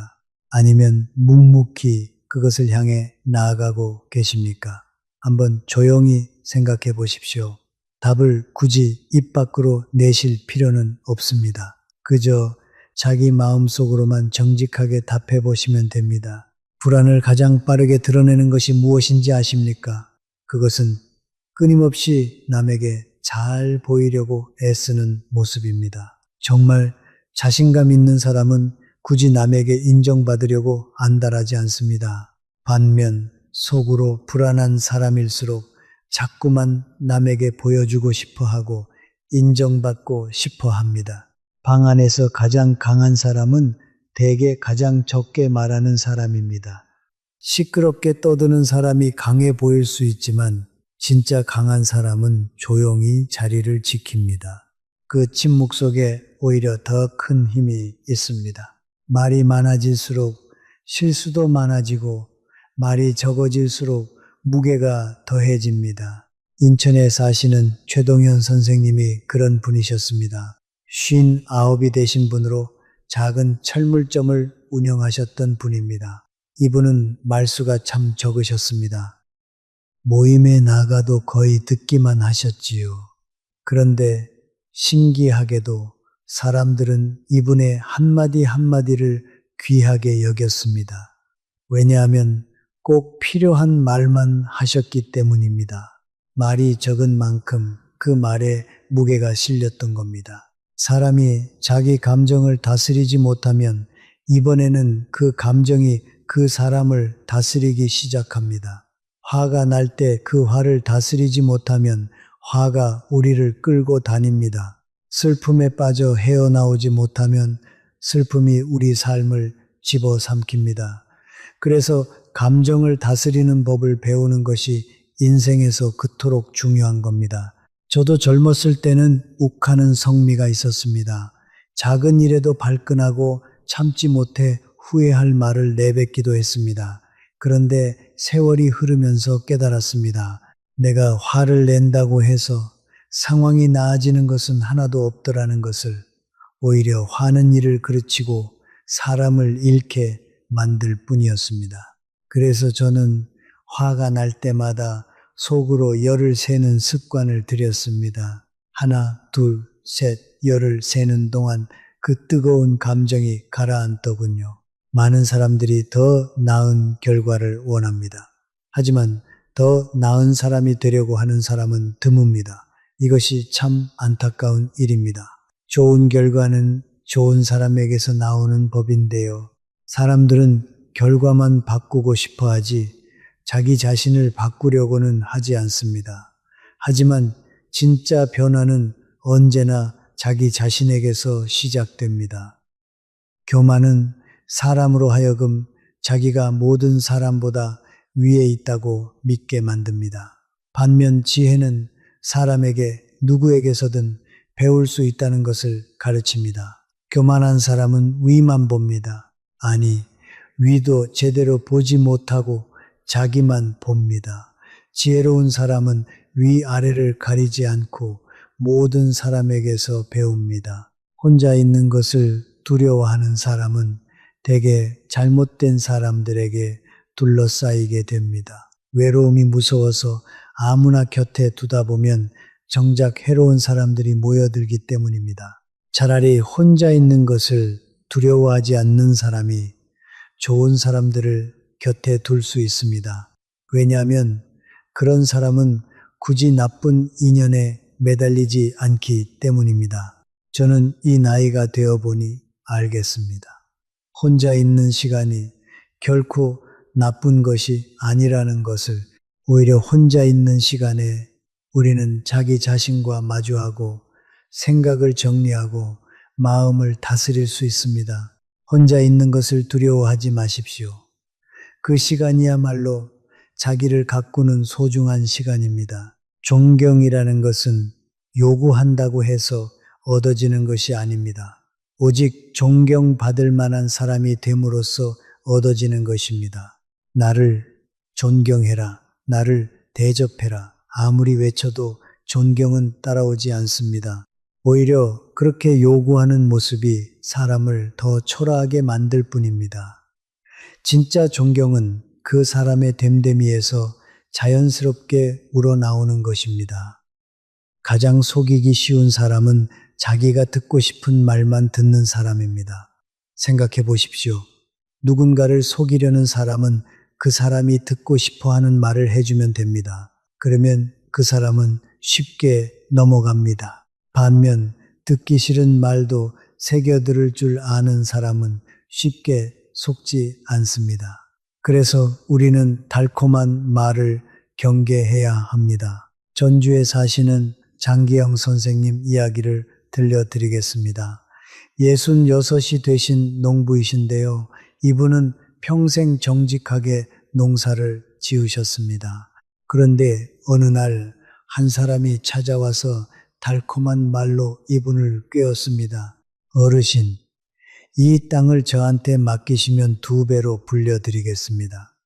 아니면 묵묵히 그것을 향해 나아가고 계십니까? 한번 조용히 생각해 보십시오. 답을 굳이 입 밖으로 내실 필요는 없습니다. 그저 자기 마음속으로만 정직하게 답해 보시면 됩니다. 불안을 가장 빠르게 드러내는 것이 무엇인지 아십니까? 그것은 끊임없이 남에게 잘 보이려고 애쓰는 모습입니다. 정말 자신감 있는 사람은 굳이 남에게 인정받으려고 안달하지 않습니다. 반면 속으로 불안한 사람일수록 자꾸만 남에게 보여주고 싶어 하고 인정받고 싶어 합니다. 방 안에서 가장 강한 사람은 대개 가장 적게 말하는 사람입니다. 시끄럽게 떠드는 사람이 강해 보일 수 있지만 진짜 강한 사람은 조용히 자리를 지킵니다. 그 침묵 속에 오히려 더 큰 힘이 있습니다. 말이 많아질수록 실수도 많아지고 말이 적어질수록 무게가 더해집니다. 인천에 사시는 최동현 선생님이 그런 분이셨습니다. 59이 되신 분으로 작은 철물점을 운영하셨던 분입니다. 이분은 말수가 참 적으셨습니다. 모임에 나가도 거의 듣기만 하셨지요. 그런데 신기하게도 사람들은 이분의 한마디 한마디를 귀하게 여겼습니다. 왜냐하면 꼭 필요한 말만 하셨기 때문입니다. 말이 적은 만큼 그 말에 무게가 실렸던 겁니다. 사람이 자기 감정을 다스리지 못하면 이번에는 그 감정이 그 사람을 다스리기 시작합니다. 화가 날 때 그 화를 다스리지 못하면 화가 우리를 끌고 다닙니다. 슬픔에 빠져 헤어나오지 못하면 슬픔이 우리 삶을 집어삼킵니다. 그래서 감정을 다스리는 법을 배우는 것이 인생에서 그토록 중요한 겁니다. 저도 젊었을 때는 욱하는 성미가 있었습니다. 작은 일에도 발끈하고 참지 못해 후회할 말을 내뱉기도 했습니다. 그런데 세월이 흐르면서 깨달았습니다. 내가 화를 낸다고 해서 상황이 나아지는 것은 하나도 없더라는 것을. 오히려 화는 일을 그르치고 사람을 잃게 만들 뿐이었습니다. 그래서 저는 화가 날 때마다 속으로 열을 세는 습관을 들였습니다. 하나, 둘, 셋, 열을 세는 동안 그 뜨거운 감정이 가라앉더군요. 많은 사람들이 더 나은 결과를 원합니다. 하지만 더 나은 사람이 되려고 하는 사람은 드뭅니다. 이것이 참 안타까운 일입니다. 좋은 결과는 좋은 사람에게서 나오는 법인데요. 사람들은 결과만 바꾸고 싶어 하지 자기 자신을 바꾸려고는 하지 않습니다. 하지만 진짜 변화는 언제나 자기 자신에게서 시작됩니다. 교만은 사람으로 하여금 자기가 모든 사람보다 위에 있다고 믿게 만듭니다. 반면 지혜는 사람에게 누구에게서든 배울 수 있다는 것을 가르칩니다. 교만한 사람은 위만 봅니다. 아니, 위도 제대로 보지 못하고 자기만 봅니다. 지혜로운 사람은 위아래를 가리지 않고 모든 사람에게서 배웁니다. 혼자 있는 것을 두려워하는 사람은 대개 잘못된 사람들에게 둘러싸이게 됩니다. 외로움이 무서워서 아무나 곁에 두다 보면 정작 해로운 사람들이 모여들기 때문입니다. 차라리 혼자 있는 것을 두려워하지 않는 사람이 좋은 사람들을 곁에 둘 수 있습니다. 왜냐하면 그런 사람은 굳이 나쁜 인연에 매달리지 않기 때문입니다. 저는 이 나이가 되어 보니 알겠습니다. 혼자 있는 시간이 결코 나쁜 것이 아니라는 것을. 오히려 혼자 있는 시간에 우리는 자기 자신과 마주하고 생각을 정리하고 마음을 다스릴 수 있습니다. 혼자 있는 것을 두려워하지 마십시오. 그 시간이야말로 자기를 가꾸는 소중한 시간입니다. 존경이라는 것은 요구한다고 해서 얻어지는 것이 아닙니다. 오직 존경받을 만한 사람이 됨으로써 얻어지는 것입니다. 나를 존경해라. 나를 대접해라. 아무리 외쳐도 존경은 따라오지 않습니다. 오히려 그렇게 요구하는 모습이 사람을 더 초라하게 만들 뿐입니다. 진짜 존경은 그 사람의 됨됨이에서 자연스럽게 우러나오는 것입니다. 가장 속이기 쉬운 사람은 자기가 듣고 싶은 말만 듣는 사람입니다. 생각해 보십시오. 누군가를 속이려는 사람은 그 사람이 듣고 싶어 하는 말을 해주면 됩니다. 그러면 그 사람은 쉽게 넘어갑니다. 반면 듣기 싫은 말도 새겨들을 줄 아는 사람은 쉽게 속지 않습니다. 그래서 우리는 달콤한 말을 경계해야 합니다. 전주에 사시는 장기영 선생님 이야기를 들려드리겠습니다. 66이 되신 농부이신데요. 이분은 평생 정직하게 농사를 지으셨습니다. 그런데 어느 날 한 사람이 찾아와서 달콤한 말로 이분을 꿰었습니다. 어르신, 이 땅을 저한테 맡기시면 2배로 불려드리겠습니다.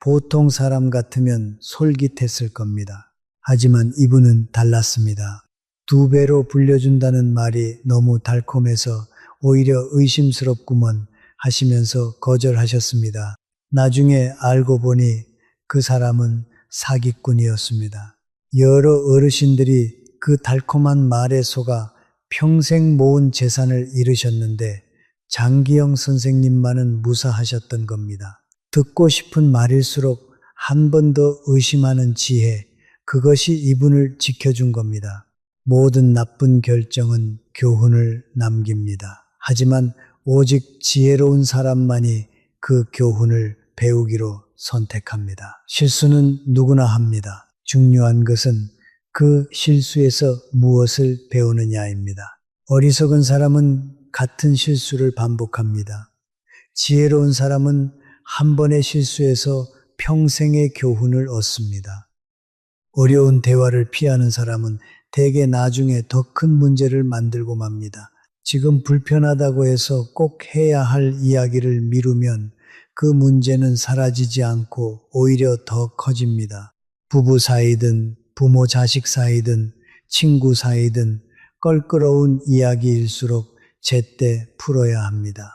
보통 사람 같으면 솔깃했을 겁니다. 하지만 이분은 달랐습니다. 2배로 불려준다는 말이 너무 달콤해서 오히려 의심스럽구먼 하시면서 거절하셨습니다. 나중에 알고 보니 그 사람은 사기꾼이었습니다. 여러 어르신들이 그 달콤한 말에 속아 평생 모은 재산을 잃으셨는데 장기영 선생님만은 무사하셨던 겁니다. 듣고 싶은 말일수록 한 번 더 의심하는 지혜, 그것이 이분을 지켜준 겁니다. 모든 나쁜 결정은 교훈을 남깁니다. 하지만 오직 지혜로운 사람만이 그 교훈을 배우기로 선택합니다. 실수는 누구나 합니다. 중요한 것은 그 실수에서 무엇을 배우느냐입니다. 어리석은 사람은 같은 실수를 반복합니다. 지혜로운 사람은 한 번의 실수에서 평생의 교훈을 얻습니다. 어려운 대화를 피하는 사람은 대개 나중에 더 큰 문제를 만들고 맙니다. 지금 불편하다고 해서 꼭 해야 할 이야기를 미루면 그 문제는 사라지지 않고 오히려 더 커집니다. 부부 사이든 부모 자식 사이든 친구 사이든 껄끄러운 이야기일수록 제때 풀어야 합니다.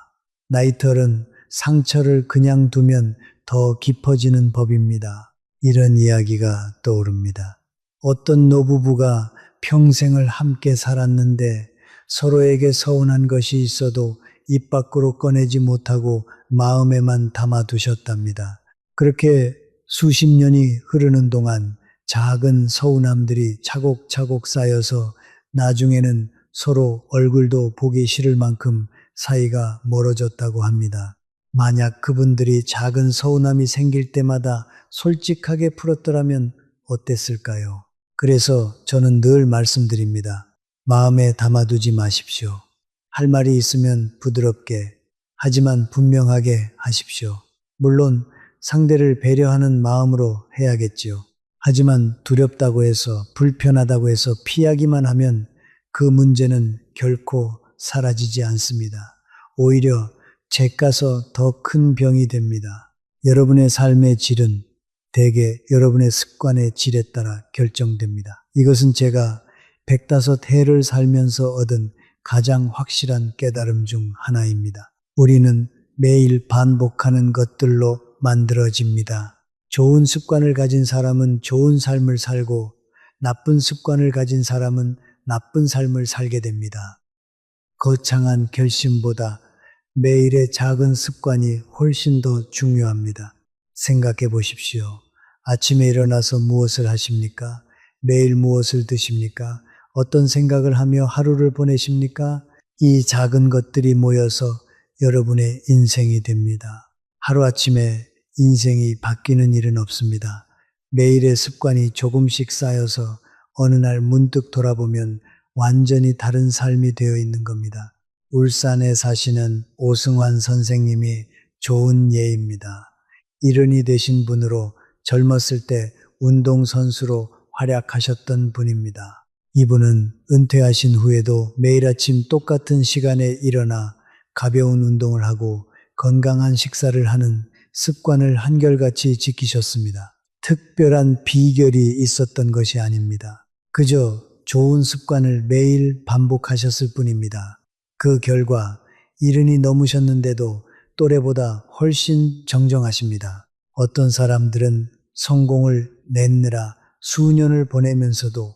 나이털은 상처를 그냥 두면 더 깊어지는 법입니다. 이런 이야기가 떠오릅니다. 어떤 노부부가 평생을 함께 살았는데 서로에게 서운한 것이 있어도 입 밖으로 꺼내지 못하고 마음에만 담아두셨답니다. 그렇게 수십 년이 흐르는 동안 작은 서운함들이 차곡차곡 쌓여서 나중에는 서로 얼굴도 보기 싫을 만큼 사이가 멀어졌다고 합니다. 만약 그분들이 작은 서운함이 생길 때마다 솔직하게 풀었더라면 어땠을까요? 그래서 저는 늘 말씀드립니다. 마음에 담아두지 마십시오. 할 말이 있으면 부드럽게, 하지만 분명하게 하십시오. 물론 상대를 배려하는 마음으로 해야겠지요. 하지만 두렵다고 해서, 불편하다고 해서 피하기만 하면 그 문제는 결코 사라지지 않습니다. 오히려 잭가서 더 큰 병이 됩니다. 여러분의 삶의 질은 대개 여러분의 습관의 질에 따라 결정됩니다. 이것은 제가 105해를 살면서 얻은 가장 확실한 깨달음 중 하나입니다. 우리는 매일 반복하는 것들로 만들어집니다. 좋은 습관을 가진 사람은 좋은 삶을 살고 나쁜 습관을 가진 사람은 나쁜 삶을 살게 됩니다. 거창한 결심보다 매일의 작은 습관이 훨씬 더 중요합니다. 생각해 보십시오. 아침에 일어나서 무엇을 하십니까? 매일 무엇을 드십니까? 어떤 생각을 하며 하루를 보내십니까? 이 작은 것들이 모여서 여러분의 인생이 됩니다. 하루아침에 인생이 바뀌는 일은 없습니다. 매일의 습관이 조금씩 쌓여서 어느 날 문득 돌아보면 완전히 다른 삶이 되어 있는 겁니다. 울산에 사시는 오승환 선생님이 좋은 예입니다. 일흔이 되신 분으로 젊었을 때 운동선수로 활약하셨던 분입니다. 이분은 은퇴하신 후에도 매일 아침 똑같은 시간에 일어나 가벼운 운동을 하고 건강한 식사를 하는 습관을 한결같이 지키셨습니다. 특별한 비결이 있었던 것이 아닙니다. 그저 좋은 습관을 매일 반복하셨을 뿐입니다. 그 결과 70이 넘으셨는데도 또래보다 훨씬 정정하십니다. 어떤 사람들은 성공을 냈느라 수년을 보내면서도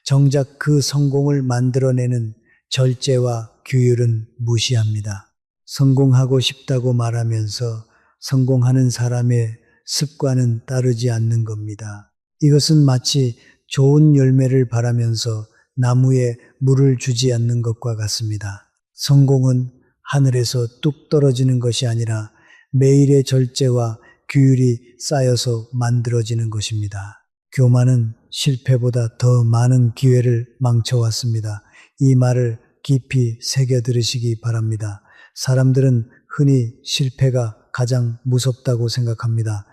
정작 그 성공을 만들어내는 절제와 규율은 무시합니다. 성공하고 싶다고 말하면서 성공하는 사람의 습관은 따르지 않는 겁니다. 이것은 마치 좋은 열매를 바라면서 나무에 물을 주지 않는 것과 같습니다. 성공은 하늘에서 뚝 떨어지는 것이 아니라 매일의 절제와 규율이 쌓여서 만들어지는 것입니다. 교만은 실패보다 더 많은 기회를 망쳐왔습니다. 이 말을 깊이 새겨 들으시기 바랍니다. 사람들은 흔히 실패가 가장 무섭다고 생각합니다.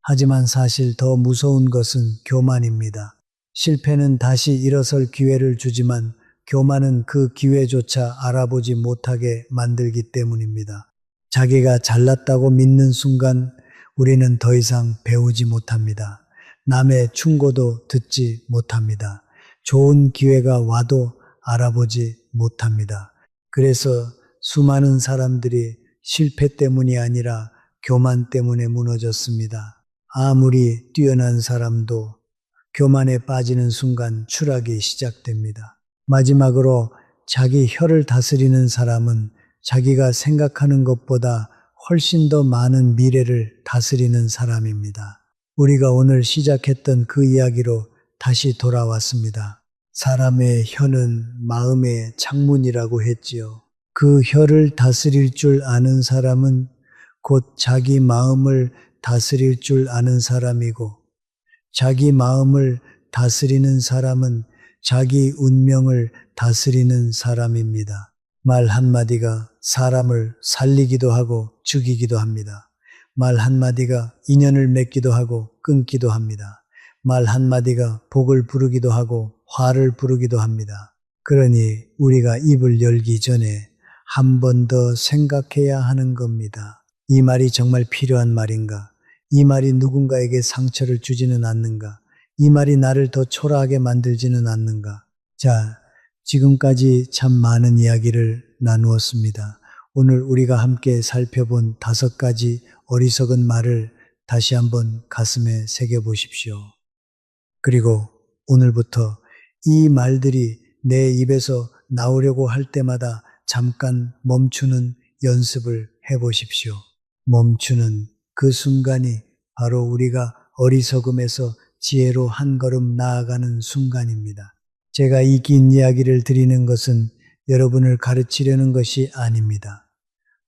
하지만 사실 더 무서운 것은 교만입니다. 실패는 다시 일어설 기회를 주지만 교만은 그 기회조차 알아보지 못하게 만들기 때문입니다. 자기가 잘났다고 믿는 순간 우리는 더 이상 배우지 못합니다. 남의 충고도 듣지 못합니다. 좋은 기회가 와도 알아보지 못합니다. 그래서 수많은 사람들이 실패 때문이 아니라 교만 때문에 무너졌습니다. 아무리 뛰어난 사람도 교만에 빠지는 순간 추락이 시작됩니다. 마지막으로 자기 혀를 다스리는 사람은 자기가 생각하는 것보다 훨씬 더 많은 미래를 다스리는 사람입니다. 우리가 오늘 시작했던 그 이야기로 다시 돌아왔습니다. 사람의 혀는 마음의 창문이라고 했지요. 그 혀를 다스릴 줄 아는 사람은 곧 자기 마음을 다스릴 줄 아는 사람이고, 자기 마음을 다스리는 사람은 자기 운명을 다스리는 사람입니다. 말 한마디가 사람을 살리기도 하고 죽이기도 합니다. 말 한마디가 인연을 맺기도 하고 끊기도 합니다. 말 한마디가 복을 부르기도 하고 화를 부르기도 합니다. 그러니 우리가 입을 열기 전에 한 번 더 생각해야 하는 겁니다. 이 말이 정말 필요한 말인가? 이 말이 누군가에게 상처를 주지는 않는가? 이 말이 나를 더 초라하게 만들지는 않는가? 자, 지금까지 참 많은 이야기를 나누었습니다. 오늘 우리가 함께 살펴본 5가지 어리석은 말을 다시 한번 가슴에 새겨보십시오. 그리고 오늘부터 이 말들이 내 입에서 나오려고 할 때마다 잠깐 멈추는 연습을 해보십시오. 멈추는 그 순간이 바로 우리가 어리석음에서 지혜로 한 걸음 나아가는 순간입니다. 제가 이 긴 이야기를 드리는 것은 여러분을 가르치려는 것이 아닙니다.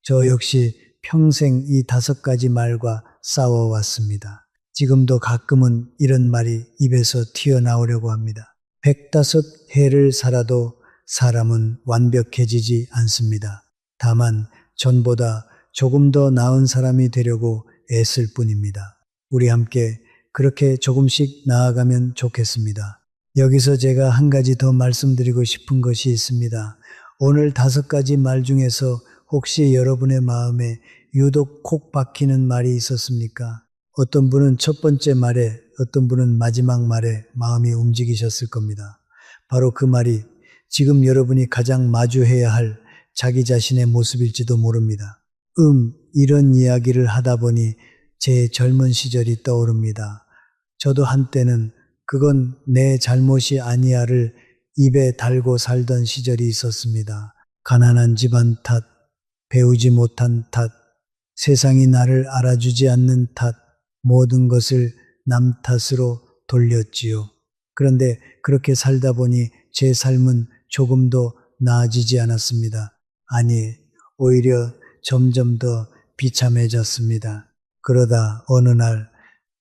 저 역시 평생 이 5가지 말과 싸워왔습니다. 지금도 가끔은 이런 말이 입에서 튀어나오려고 합니다. 105해를 살아도 사람은 완벽해지지 않습니다. 다만 전보다 조금 더 나은 사람이 되려고 애쓸 뿐입니다. 우리 함께 그렇게 조금씩 나아가면 좋겠습니다. 여기서 제가 한 가지 더 말씀드리고 싶은 것이 있습니다. 오늘 5가지 말 중에서 혹시 여러분의 마음에 유독 콕 박히는 말이 있었습니까? 어떤 분은 첫 번째 말에, 어떤 분은 마지막 말에 마음이 움직이셨을 겁니다. 바로 그 말이 지금 여러분이 가장 마주해야 할 자기 자신의 모습일지도 모릅니다. 이런 이야기를 하다 보니 제 젊은 시절이 떠오릅니다. 저도 한때는 그건 내 잘못이 아니야를 입에 달고 살던 시절이 있었습니다. 가난한 집안 탓, 배우지 못한 탓, 세상이 나를 알아주지 않는 탓, 모든 것을 남 탓으로 돌렸지요. 그런데 그렇게 살다 보니 제 삶은 조금도 나아지지 않았습니다. 아니, 오히려 점점 더 비참해졌습니다. 그러다 어느 날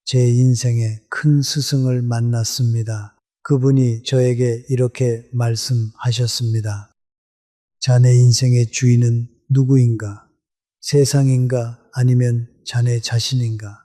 제 인생에 큰 스승을 만났습니다. 그분이 저에게 이렇게 말씀하셨습니다. 자네 인생의 주인은 누구인가? 세상인가? 아니면 자네 자신인가?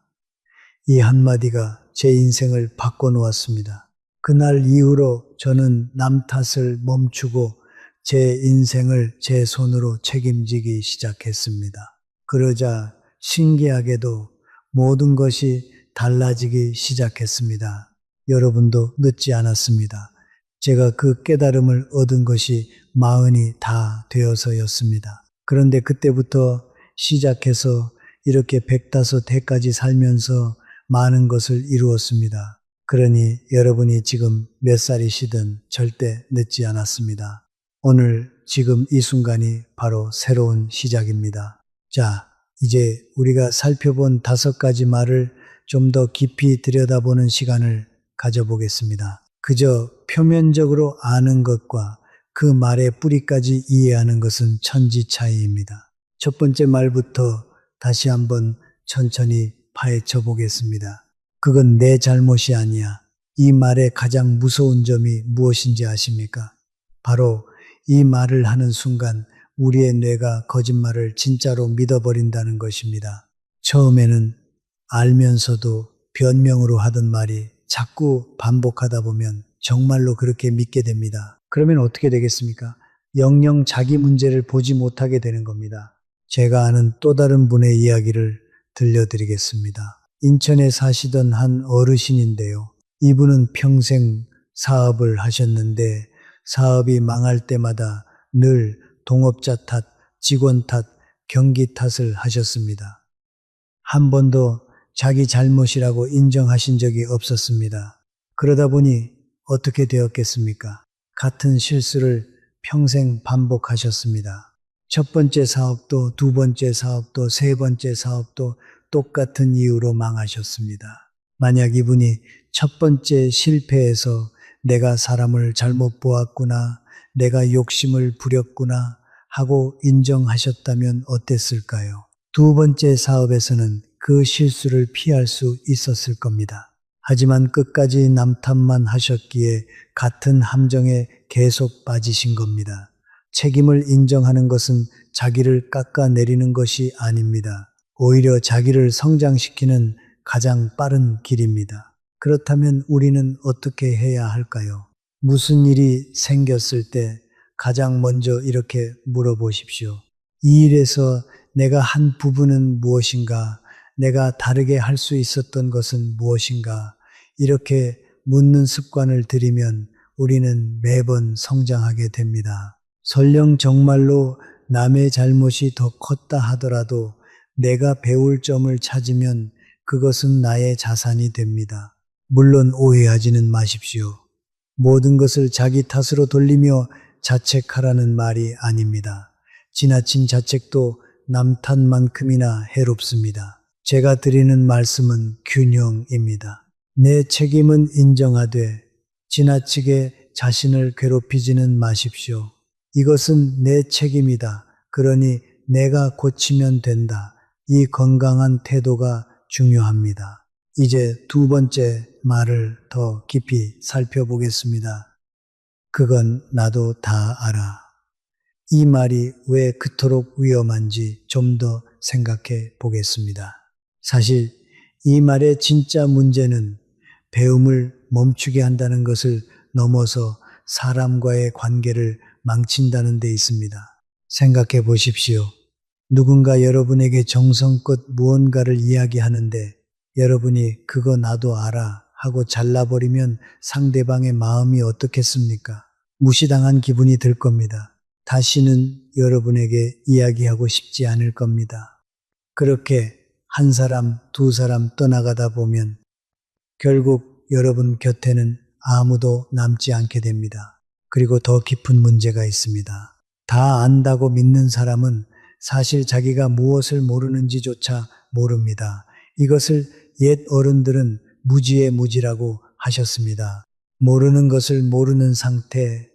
이 한마디가 제 인생을 바꿔놓았습니다. 그날 이후로 저는 남 탓을 멈추고 제 인생을 제 손으로 책임지기 시작했습니다. 그러자 신기하게도 모든 것이 달라지기 시작했습니다. 여러분도 늦지 않았습니다. 제가 그 깨달음을 얻은 것이 40이 다 되어서였습니다. 그런데 그때부터 시작해서 이렇게 105해까지 살면서 많은 것을 이루었습니다. 그러니 여러분이 지금 몇 살이시든 절대 늦지 않았습니다. 오늘 지금 이 순간이 바로 새로운 시작입니다. 자, 이제 우리가 살펴본 5가지 말을 좀 더 깊이 들여다보는 시간을 가져보겠습니다. 그저 표면적으로 아는 것과 그 말의 뿌리까지 이해하는 것은 천지 차이입니다. 첫 번째 말부터 다시 한번 천천히 파헤쳐 보겠습니다. 그건 내 잘못이 아니야. 이 말의 가장 무서운 점이 무엇인지 아십니까? 바로 이 말을 하는 순간 우리의 뇌가 거짓말을 진짜로 믿어버린다는 것입니다. 처음에는 알면서도 변명으로 하던 말이 자꾸 반복하다 보면 정말로 그렇게 믿게 됩니다. 그러면 어떻게 되겠습니까? 영영 자기 문제를 보지 못하게 되는 겁니다. 제가 아는 또 다른 분의 이야기를 들려드리겠습니다. 인천에 사시던 한 어르신인데요. 이분은 평생 사업을 하셨는데 사업이 망할 때마다 늘 동업자 탓, 직원 탓, 경기 탓을 하셨습니다. 한 번도 자기 잘못이라고 인정하신 적이 없었습니다. 그러다 보니 어떻게 되었겠습니까? 같은 실수를 평생 반복하셨습니다. 첫 번째 사업도, 두 번째 사업도, 세 번째 사업도 똑같은 이유로 망하셨습니다. 만약 이분이 첫 번째 실패에서 내가 사람을 잘못 보았구나, 내가 욕심을 부렸구나 하고 인정하셨다면 어땠을까요? 두 번째 사업에서는 그 실수를 피할 수 있었을 겁니다. 하지만 끝까지 남탓만 하셨기에 같은 함정에 계속 빠지신 겁니다. 책임을 인정하는 것은 자기를 깎아내리는 것이 아닙니다. 오히려 자기를 성장시키는 가장 빠른 길입니다. 그렇다면 우리는 어떻게 해야 할까요? 무슨 일이 생겼을 때 가장 먼저 이렇게 물어보십시오. 이 일에서 내가 한 부분은 무엇인가? 내가 다르게 할 수 있었던 것은 무엇인가? 이렇게 묻는 습관을 들이면 우리는 매번 성장하게 됩니다. 설령 정말로 남의 잘못이 더 컸다 하더라도 내가 배울 점을 찾으면 그것은 나의 자산이 됩니다. 물론 오해하지는 마십시오. 모든 것을 자기 탓으로 돌리며 자책하라는 말이 아닙니다. 지나친 자책도 남 탓만큼이나 해롭습니다. 제가 드리는 말씀은 균형입니다. 내 책임은 인정하되 지나치게 자신을 괴롭히지는 마십시오. 이것은 내 책임이다. 그러니 내가 고치면 된다. 이 건강한 태도가 중요합니다. 이제 두 번째 말을 더 깊이 살펴보겠습니다. 그건 나도 다 알아. 이 말이 왜 그토록 위험한지 좀 더 생각해 보겠습니다. 사실 이 말의 진짜 문제는 배움을 멈추게 한다는 것을 넘어서 사람과의 관계를 망친다는 데 있습니다. 생각해 보십시오. 누군가 여러분에게 정성껏 무언가를 이야기하는데 여러분이 그거 나도 알아 하고 잘라버리면 상대방의 마음이 어떻겠습니까? 무시당한 기분이 들 겁니다. 다시는 여러분에게 이야기하고 싶지 않을 겁니다. 그렇게 한 사람, 두 사람 떠나가다 보면 결국 여러분 곁에는 아무도 남지 않게 됩니다. 그리고 더 깊은 문제가 있습니다. 다 안다고 믿는 사람은 사실 자기가 무엇을 모르는지조차 모릅니다. 이것을 옛 어른들은 무지의 무지라고 하셨습니다. 모르는 것을 모르는 상태,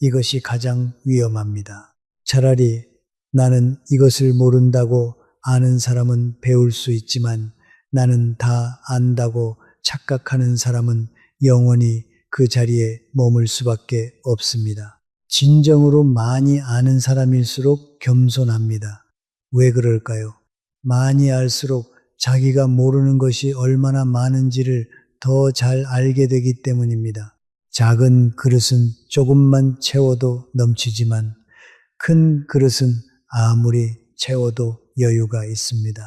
이것이 가장 위험합니다. 차라리 나는 이것을 모른다고 아는 사람은 배울 수 있지만 나는 다 안다고 착각하는 사람은 영원히 그 자리에 머물 수밖에 없습니다. 진정으로 많이 아는 사람일수록 겸손합니다. 왜 그럴까요? 많이 알수록 자기가 모르는 것이 얼마나 많은지를 더 잘 알게 되기 때문입니다. 작은 그릇은 조금만 채워도 넘치지만 큰 그릇은 아무리 채워도 여유가 있습니다.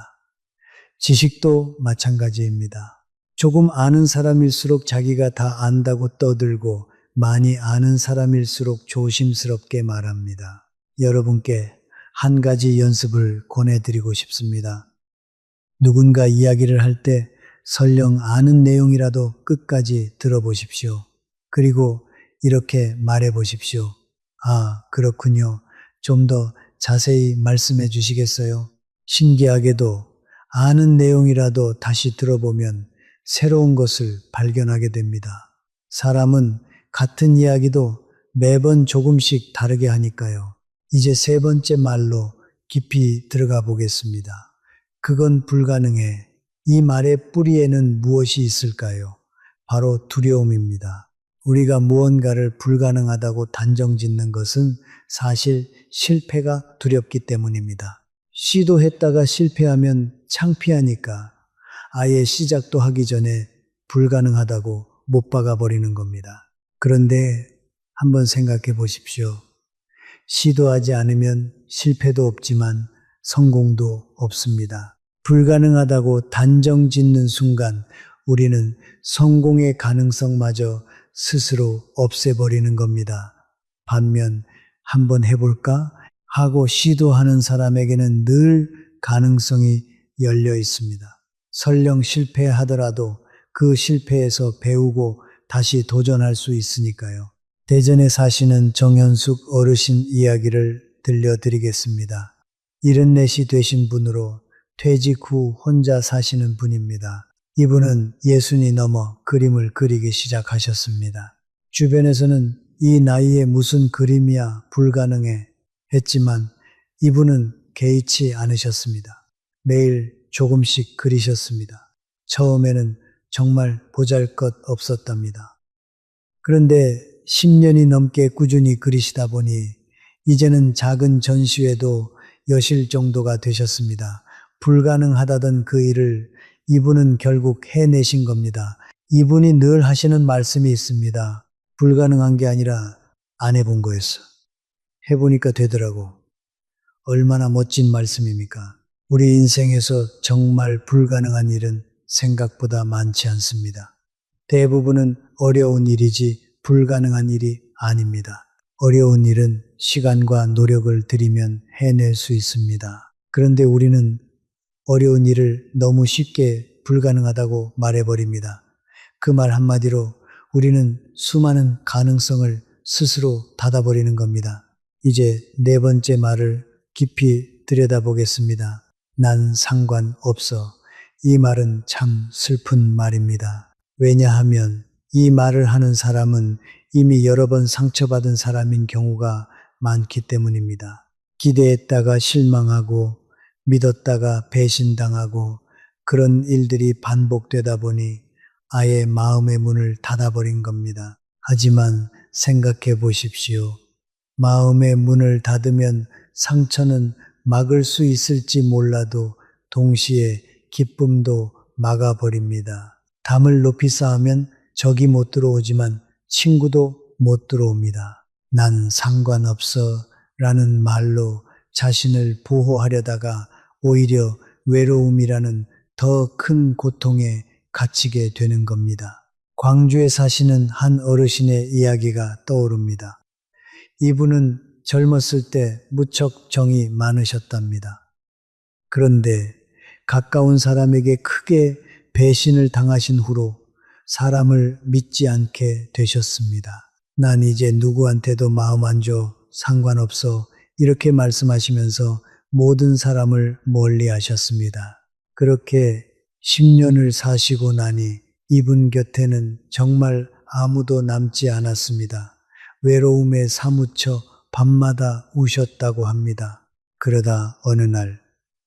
지식도 마찬가지입니다. 조금 아는 사람일수록 자기가 다 안다고 떠들고 많이 아는 사람일수록 조심스럽게 말합니다. 여러분께 한 가지 연습을 권해드리고 싶습니다. 누군가 이야기를 할 때 설령 아는 내용이라도 끝까지 들어보십시오. 그리고 이렇게 말해 보십시오. 아, 그렇군요. 좀 더 자세히 말씀해 주시겠어요? 신기하게도 아는 내용이라도 다시 들어보면 새로운 것을 발견하게 됩니다. 사람은 같은 이야기도 매번 조금씩 다르게 하니까요. 이제 세 번째 말로 깊이 들어가 보겠습니다. 그건 불가능해. 이 말의 뿌리에는 무엇이 있을까요? 바로 두려움입니다. 우리가 무언가를 불가능하다고 단정 짓는 것은 사실 실패가 두렵기 때문입니다. 시도했다가 실패하면 창피하니까 아예 시작도 하기 전에 불가능하다고 못 박아 버리는 겁니다. 그런데 한번 생각해 보십시오. 시도하지 않으면 실패도 없지만 성공도 없습니다. 불가능하다고 단정 짓는 순간 우리는 성공의 가능성마저 스스로 없애버리는 겁니다. 반면 한번 해볼까 하고 시도하는 사람에게는 늘 가능성이 열려 있습니다. 설령 실패하더라도 그 실패에서 배우고 다시 도전할 수 있으니까요. 대전에 사시는 정현숙 어르신 이야기를 들려드리겠습니다. 74이 되신 분으로 퇴직 후 혼자 사시는 분입니다. 이분은 60이 넘어 그림을 그리기 시작하셨습니다. 주변에서는 이 나이에 무슨 그림이야 불가능해 했지만 이분은 개의치 않으셨습니다. 매일 조금씩 그리셨습니다. 처음에는 정말 보잘것 없었답니다. 그런데 10년이 넘게 꾸준히 그리시다 보니 이제는 작은 전시회도 여실 정도가 되셨습니다. 불가능하다던 그 일을 이분은 결국 해내신 겁니다. 이분이 늘 하시는 말씀이 있습니다. 불가능한 게 아니라 안 해본 거였어. 해보니까 되더라고. 얼마나 멋진 말씀입니까? 우리 인생에서 정말 불가능한 일은 생각보다 많지 않습니다. 대부분은 어려운 일이지 불가능한 일이 아닙니다. 어려운 일은 시간과 노력을 들이면 해낼 수 있습니다. 그런데 우리는 어려운 일을 너무 쉽게 불가능하다고 말해버립니다. 그 말 한마디로 우리는 수많은 가능성을 스스로 닫아버리는 겁니다. 이제 네 번째 말을 깊이 들여다보겠습니다. 난 상관없어. 이 말은 참 슬픈 말입니다. 왜냐하면 이 말을 하는 사람은 이미 여러 번 상처받은 사람인 경우가 많기 때문입니다. 기대했다가 실망하고 믿었다가 배신당하고 그런 일들이 반복되다 보니 아예 마음의 문을 닫아버린 겁니다. 하지만 생각해 보십시오. 마음의 문을 닫으면 상처는 막을 수 있을지 몰라도 동시에 기쁨도 막아버립니다. 담을 높이 쌓으면 적이 못 들어오지만 친구도 못 들어옵니다. 난 상관없어 라는 말로 자신을 보호하려다가 오히려 외로움이라는 더 큰 고통에 갇히게 되는 겁니다. 광주에 사시는 한 어르신의 이야기가 떠오릅니다. 이분은 젊었을 때 무척 정이 많으셨답니다. 그런데 가까운 사람에게 크게 배신을 당하신 후로 사람을 믿지 않게 되셨습니다. 난 이제 누구한테도 마음 안 줘, 상관없어 이렇게 말씀하시면서 모든 사람을 멀리 하셨습니다. 그렇게 10년을 사시고 나니 이분 곁에는 정말 아무도 남지 않았습니다. 외로움에 사무쳐 밤마다 우셨다고 합니다. 그러다 어느 날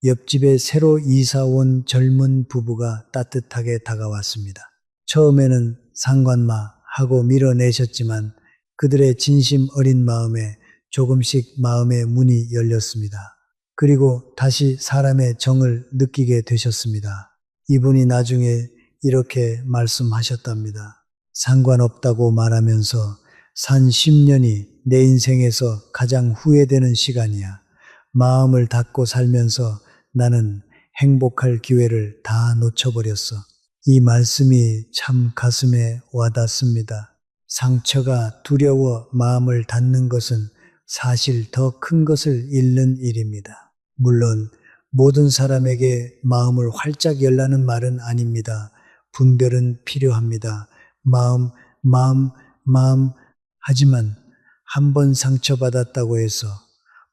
옆집에 새로 이사 온 젊은 부부가 따뜻하게 다가왔습니다. 처음에는 상관마 하고 밀어내셨지만 그들의 진심 어린 마음에 조금씩 마음의 문이 열렸습니다. 그리고 다시 사람의 정을 느끼게 되셨습니다. 이분이 나중에 이렇게 말씀하셨답니다. 상관없다고 말하면서 산 10년이 내 인생에서 가장 후회되는 시간이야. 마음을 닫고 살면서 나는 행복할 기회를 다 놓쳐버렸어. 이 말씀이 참 가슴에 와닿습니다. 상처가 두려워 마음을 닫는 것은 사실 더 큰 것을 잃는 일입니다. 물론 모든 사람에게 마음을 활짝 열라는 말은 아닙니다. 분별은 필요합니다. 마음. 하지만 한 번 상처받았다고 해서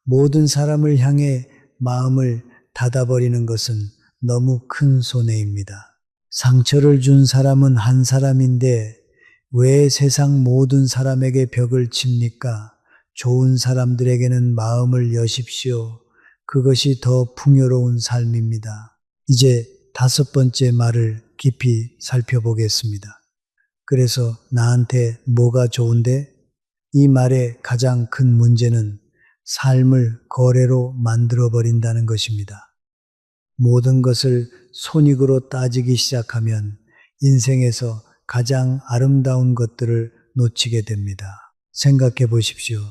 모든 사람을 향해 마음을 닫아버리는 것은 너무 큰 손해입니다. 상처를 준 사람은 한 사람인데 왜 세상 모든 사람에게 벽을 칩니까? 좋은 사람들에게는 마음을 여십시오. 그것이 더 풍요로운 삶입니다. 이제 5번째 말을 깊이 살펴보겠습니다. 그래서 나한테 뭐가 좋은데? 이 말의 가장 큰 문제는 삶을 거래로 만들어버린다는 것입니다. 모든 것을 손익으로 따지기 시작하면 인생에서 가장 아름다운 것들을 놓치게 됩니다. 생각해 보십시오.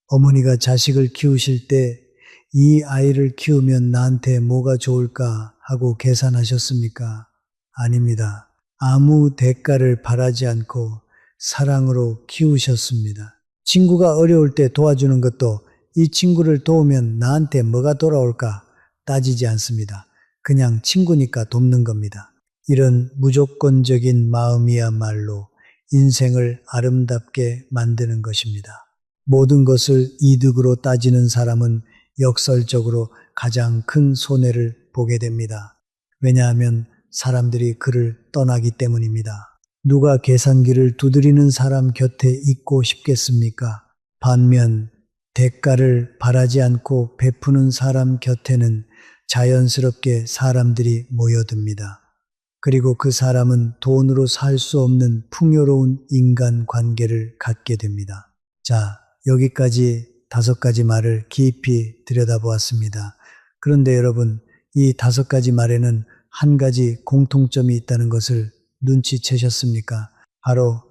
어머니가 자식을 키우실 때 이 아이를 키우면 나한테 뭐가 좋을까 하고 계산하셨습니까? 아닙니다. 아무 대가를 바라지 않고 사랑으로 키우셨습니다. 친구가 어려울 때 도와주는 것도 이 친구를 도우면 나한테 뭐가 돌아올까 따지지 않습니다. 그냥 친구니까 돕는 겁니다. 이런 무조건적인 마음이야말로 인생을 아름답게 만드는 것입니다. 모든 것을 이득으로 따지는 사람은 역설적으로 가장 큰 손해를 보게 됩니다. 왜냐하면 사람들이 그를 떠나기 때문입니다. 누가 계산기를 두드리는 사람 곁에 있고 싶겠습니까? 반면 대가를 바라지 않고 베푸는 사람 곁에는 자연스럽게 사람들이 모여듭니다. 그리고 그 사람은 돈으로 살 수 없는 풍요로운 인간 관계를 갖게 됩니다. 자, 여기까지 5가지 말을 깊이 들여다보았습니다. 그런데 여러분, 이 5가지 말에는 한 가지 공통점이 있다는 것을 눈치채셨습니까? 바로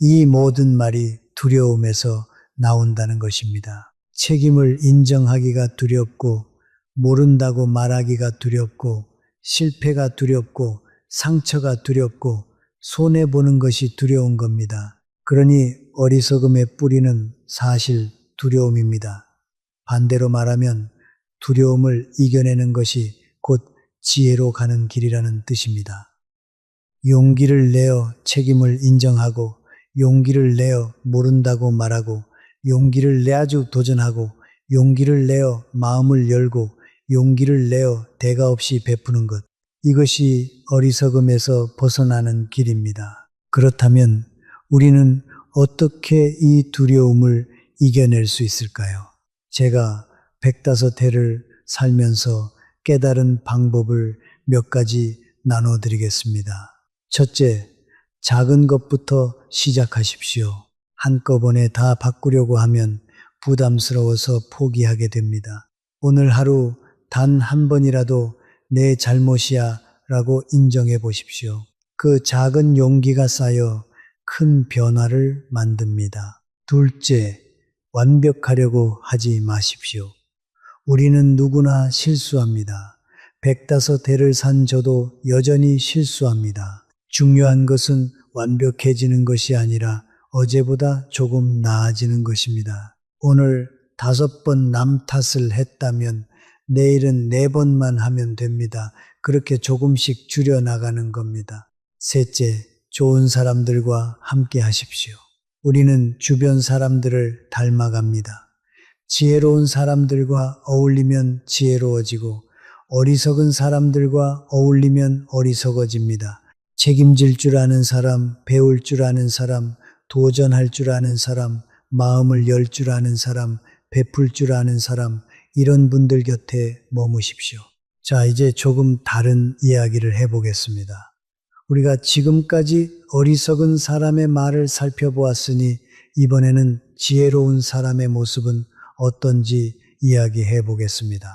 이 모든 말이 두려움에서 나온다는 것입니다. 책임을 인정하기가 두렵고, 모른다고 말하기가 두렵고, 실패가 두렵고, 상처가 두렵고, 손해보는 것이 두려운 겁니다. 그러니 어리석음의 뿌리는 사실 두려움입니다. 반대로 말하면 두려움을 이겨내는 것이 곧 지혜로 가는 길이라는 뜻입니다. 용기를 내어 책임을 인정하고, 용기를 내어 모른다고 말하고, 용기를 내 아주 도전하고, 용기를 내어 마음을 열고, 용기를 내어 대가 없이 베푸는 것. 이것이 어리석음에서 벗어나는 길입니다. 그렇다면 우리는 어떻게 이 두려움을 이겨낼 수 있을까요? 제가 105해를 살면서 깨달은 방법을 몇 가지 나눠드리겠습니다. 첫째, 작은 것부터 시작하십시오. 한꺼번에 다 바꾸려고 하면 부담스러워서 포기하게 됩니다. 오늘 하루 단 한 번이라도 내 잘못이야 라고 인정해 보십시오. 그 작은 용기가 쌓여 큰 변화를 만듭니다. 둘째, 완벽하려고 하지 마십시오. 우리는 누구나 실수합니다. 105해를 산 저도 여전히 실수합니다. 중요한 것은 완벽해지는 것이 아니라 어제보다 조금 나아지는 것입니다. 오늘 5번 남 탓을 했다면 내일은 4번만 하면 됩니다. 그렇게 조금씩 줄여나가는 겁니다. 셋째, 좋은 사람들과 함께 하십시오. 우리는 주변 사람들을 닮아갑니다. 지혜로운 사람들과 어울리면 지혜로워지고 어리석은 사람들과 어울리면 어리석어집니다. 책임질 줄 아는 사람, 배울 줄 아는 사람, 도전할 줄 아는 사람, 마음을 열 줄 아는 사람, 베풀 줄 아는 사람, 이런 분들 곁에 머무십시오. 자, 이제 조금 다른 이야기를 해보겠습니다. 우리가 지금까지 어리석은 사람의 말을 살펴보았으니 이번에는 지혜로운 사람의 모습은 어떤지 이야기해 보겠습니다.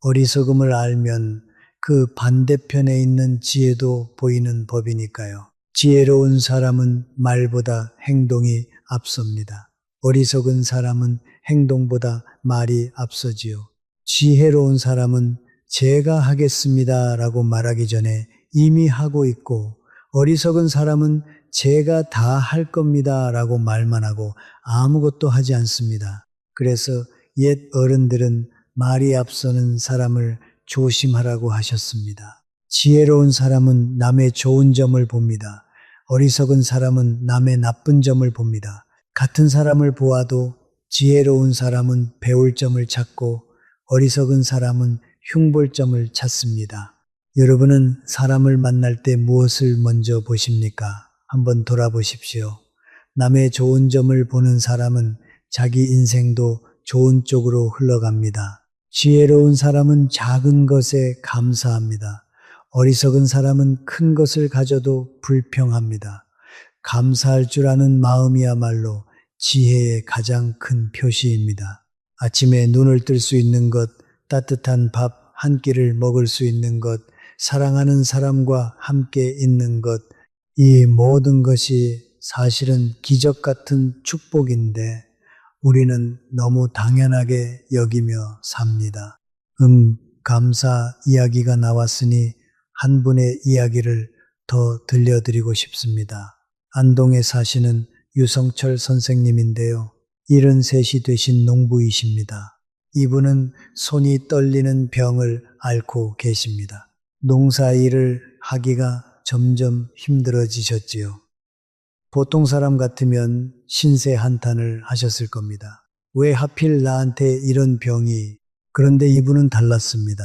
어리석음을 알면 그 반대편에 있는 지혜도 보이는 법이니까요. 지혜로운 사람은 말보다 행동이 앞섭니다. 어리석은 사람은 행동보다 말이 앞서지요. 지혜로운 사람은 제가 하겠습니다 라고 말하기 전에 이미 하고 있고, 어리석은 사람은 제가 다 할 겁니다 라고 말만 하고 아무것도 하지 않습니다. 그래서 옛 어른들은 말이 앞서는 사람을 조심하라고 하셨습니다. 지혜로운 사람은 남의 좋은 점을 봅니다. 어리석은 사람은 남의 나쁜 점을 봅니다. 같은 사람을 보아도 지혜로운 사람은 배울 점을 찾고 어리석은 사람은 흉볼 점을 찾습니다. 여러분은 사람을 만날 때 무엇을 먼저 보십니까? 한번 돌아보십시오. 남의 좋은 점을 보는 사람은 자기 인생도 좋은 쪽으로 흘러갑니다. 지혜로운 사람은 작은 것에 감사합니다. 어리석은 사람은 큰 것을 가져도 불평합니다. 감사할 줄 아는 마음이야말로 지혜의 가장 큰 표시입니다. 아침에 눈을 뜰 수 있는 것, 따뜻한 밥 한 끼를 먹을 수 있는 것, 사랑하는 사람과 함께 있는 것, 이 모든 것이 사실은 기적 같은 축복인데 우리는 너무 당연하게 여기며 삽니다. 감사 이야기가 나왔으니 한 분의 이야기를 더 들려드리고 싶습니다. 안동에 사시는 유성철 선생님인데요. 73이 되신 농부이십니다. 이분은 손이 떨리는 병을 앓고 계십니다. 농사일을 하기가 점점 힘들어지셨지요. 보통 사람 같으면 신세 한탄을 하셨을 겁니다. 왜 하필 나한테 이런 병이? 그런데 이분은 달랐습니다.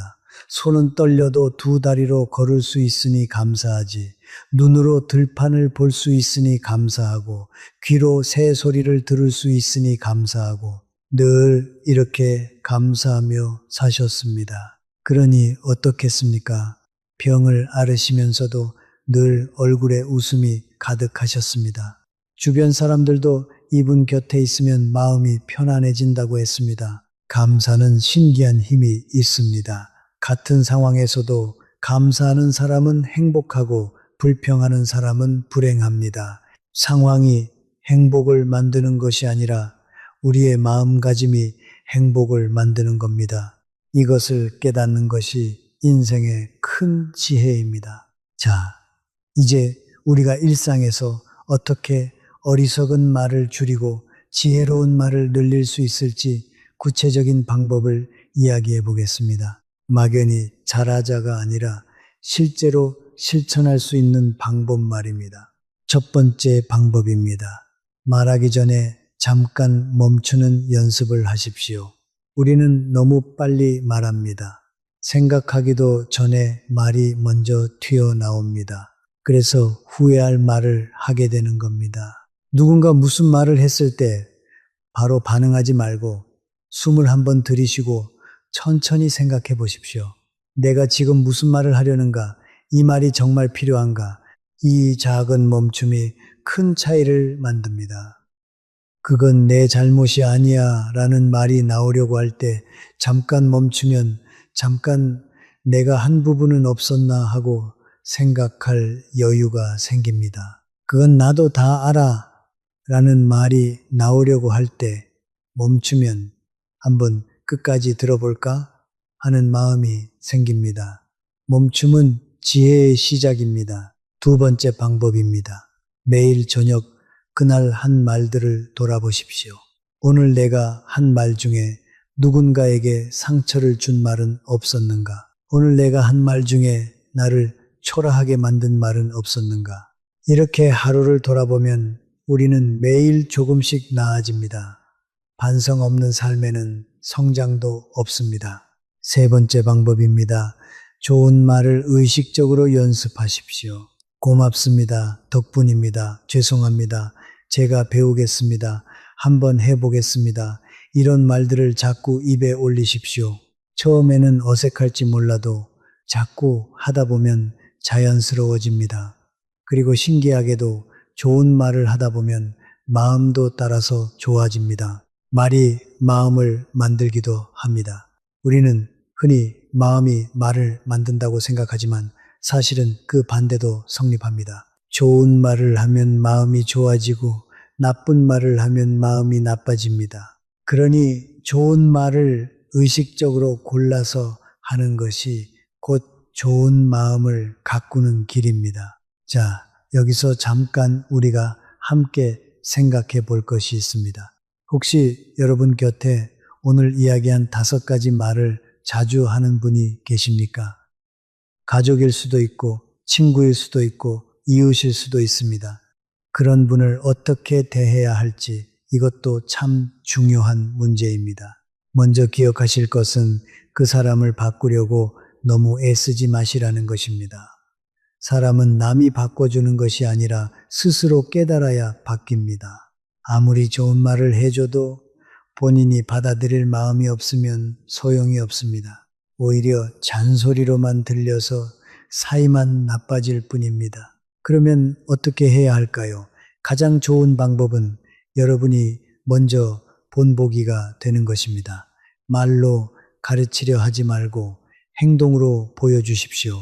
손은 떨려도 두 다리로 걸을 수 있으니 감사하지. 눈으로 들판을 볼 수 있으니 감사하고, 귀로 새 소리를 들을 수 있으니 감사하고, 늘 이렇게 감사하며 사셨습니다. 그러니 어떻겠습니까? 병을 앓으시면서도 늘 얼굴에 웃음이 가득하셨습니다. 주변 사람들도 이분 곁에 있으면 마음이 편안해진다고 했습니다. 감사는 신기한 힘이 있습니다. 같은 상황에서도 감사하는 사람은 행복하고 불평하는 사람은 불행합니다. 상황이 행복을 만드는 것이 아니라 우리의 마음가짐이 행복을 만드는 겁니다. 이것을 깨닫는 것이 인생의 큰 지혜입니다. 자, 이제 우리가 일상에서 어떻게 어리석은 말을 줄이고 지혜로운 말을 늘릴 수 있을지 구체적인 방법을 이야기해 보겠습니다. 막연히 잘하자가 아니라 실제로 실천할 수 있는 방법 말입니다. 첫 번째 방법입니다. 말하기 전에 잠깐 멈추는 연습을 하십시오. 우리는 너무 빨리 말합니다. 생각하기도 전에 말이 먼저 튀어나옵니다. 그래서 후회할 말을 하게 되는 겁니다. 누군가 무슨 말을 했을 때 바로 반응하지 말고 숨을 한번 들이쉬고 천천히 생각해 보십시오. 내가 지금 무슨 말을 하려는가? 이 말이 정말 필요한가? 이 작은 멈춤이 큰 차이를 만듭니다. 그건 내 잘못이 아니야 라는 말이 나오려고 할 때 잠깐 멈추면 잠깐 내가 한 부분은 없었나 하고 생각할 여유가 생깁니다. 그건 나도 다 알아 라는 말이 나오려고 할 때 멈추면 한번 끝까지 들어볼까 하는 마음이 생깁니다. 멈춤은 지혜의 시작입니다. 두 번째 방법입니다. 매일 저녁 그날 한 말들을 돌아보십시오. 오늘 내가 한 말 중에 누군가에게 상처를 준 말은 없었는가? 오늘 내가 한 말 중에 나를 초라하게 만든 말은 없었는가? 이렇게 하루를 돌아보면 우리는 매일 조금씩 나아집니다. 반성 없는 삶에는 성장도 없습니다. 세 번째 방법입니다. 좋은 말을 의식적으로 연습하십시오. 고맙습니다. 덕분입니다. 죄송합니다. 제가 배우겠습니다. 한번 해보겠습니다. 이런 말들을 자꾸 입에 올리십시오. 처음에는 어색할지 몰라도 자꾸 하다 보면 자연스러워집니다. 그리고 신기하게도 좋은 말을 하다 보면 마음도 따라서 좋아집니다. 말이 마음을 만들기도 합니다. 우리는 흔히 마음이 말을 만든다고 생각하지만 사실은 그 반대도 성립합니다. 좋은 말을 하면 마음이 좋아지고 나쁜 말을 하면 마음이 나빠집니다. 그러니 좋은 말을 의식적으로 골라서 하는 것이 곧 좋은 마음을 가꾸는 길입니다. 자, 여기서 잠깐 우리가 함께 생각해 볼 것이 있습니다. 혹시 여러분 곁에 오늘 이야기한 5가지 말을 자주 하는 분이 계십니까? 가족일 수도 있고, 친구일 수도 있고, 이웃일 수도 있습니다. 그런 분을 어떻게 대해야 할지 이것도 참 중요한 문제입니다. 먼저 기억하실 것은 그 사람을 바꾸려고 너무 애쓰지 마시라는 것입니다. 사람은 남이 바꿔주는 것이 아니라 스스로 깨달아야 바뀝니다. 아무리 좋은 말을 해줘도 본인이 받아들일 마음이 없으면 소용이 없습니다. 오히려 잔소리로만 들려서 사이만 나빠질 뿐입니다. 그러면 어떻게 해야 할까요? 가장 좋은 방법은 여러분이 먼저 본보기가 되는 것입니다. 말로 가르치려 하지 말고 행동으로 보여주십시오.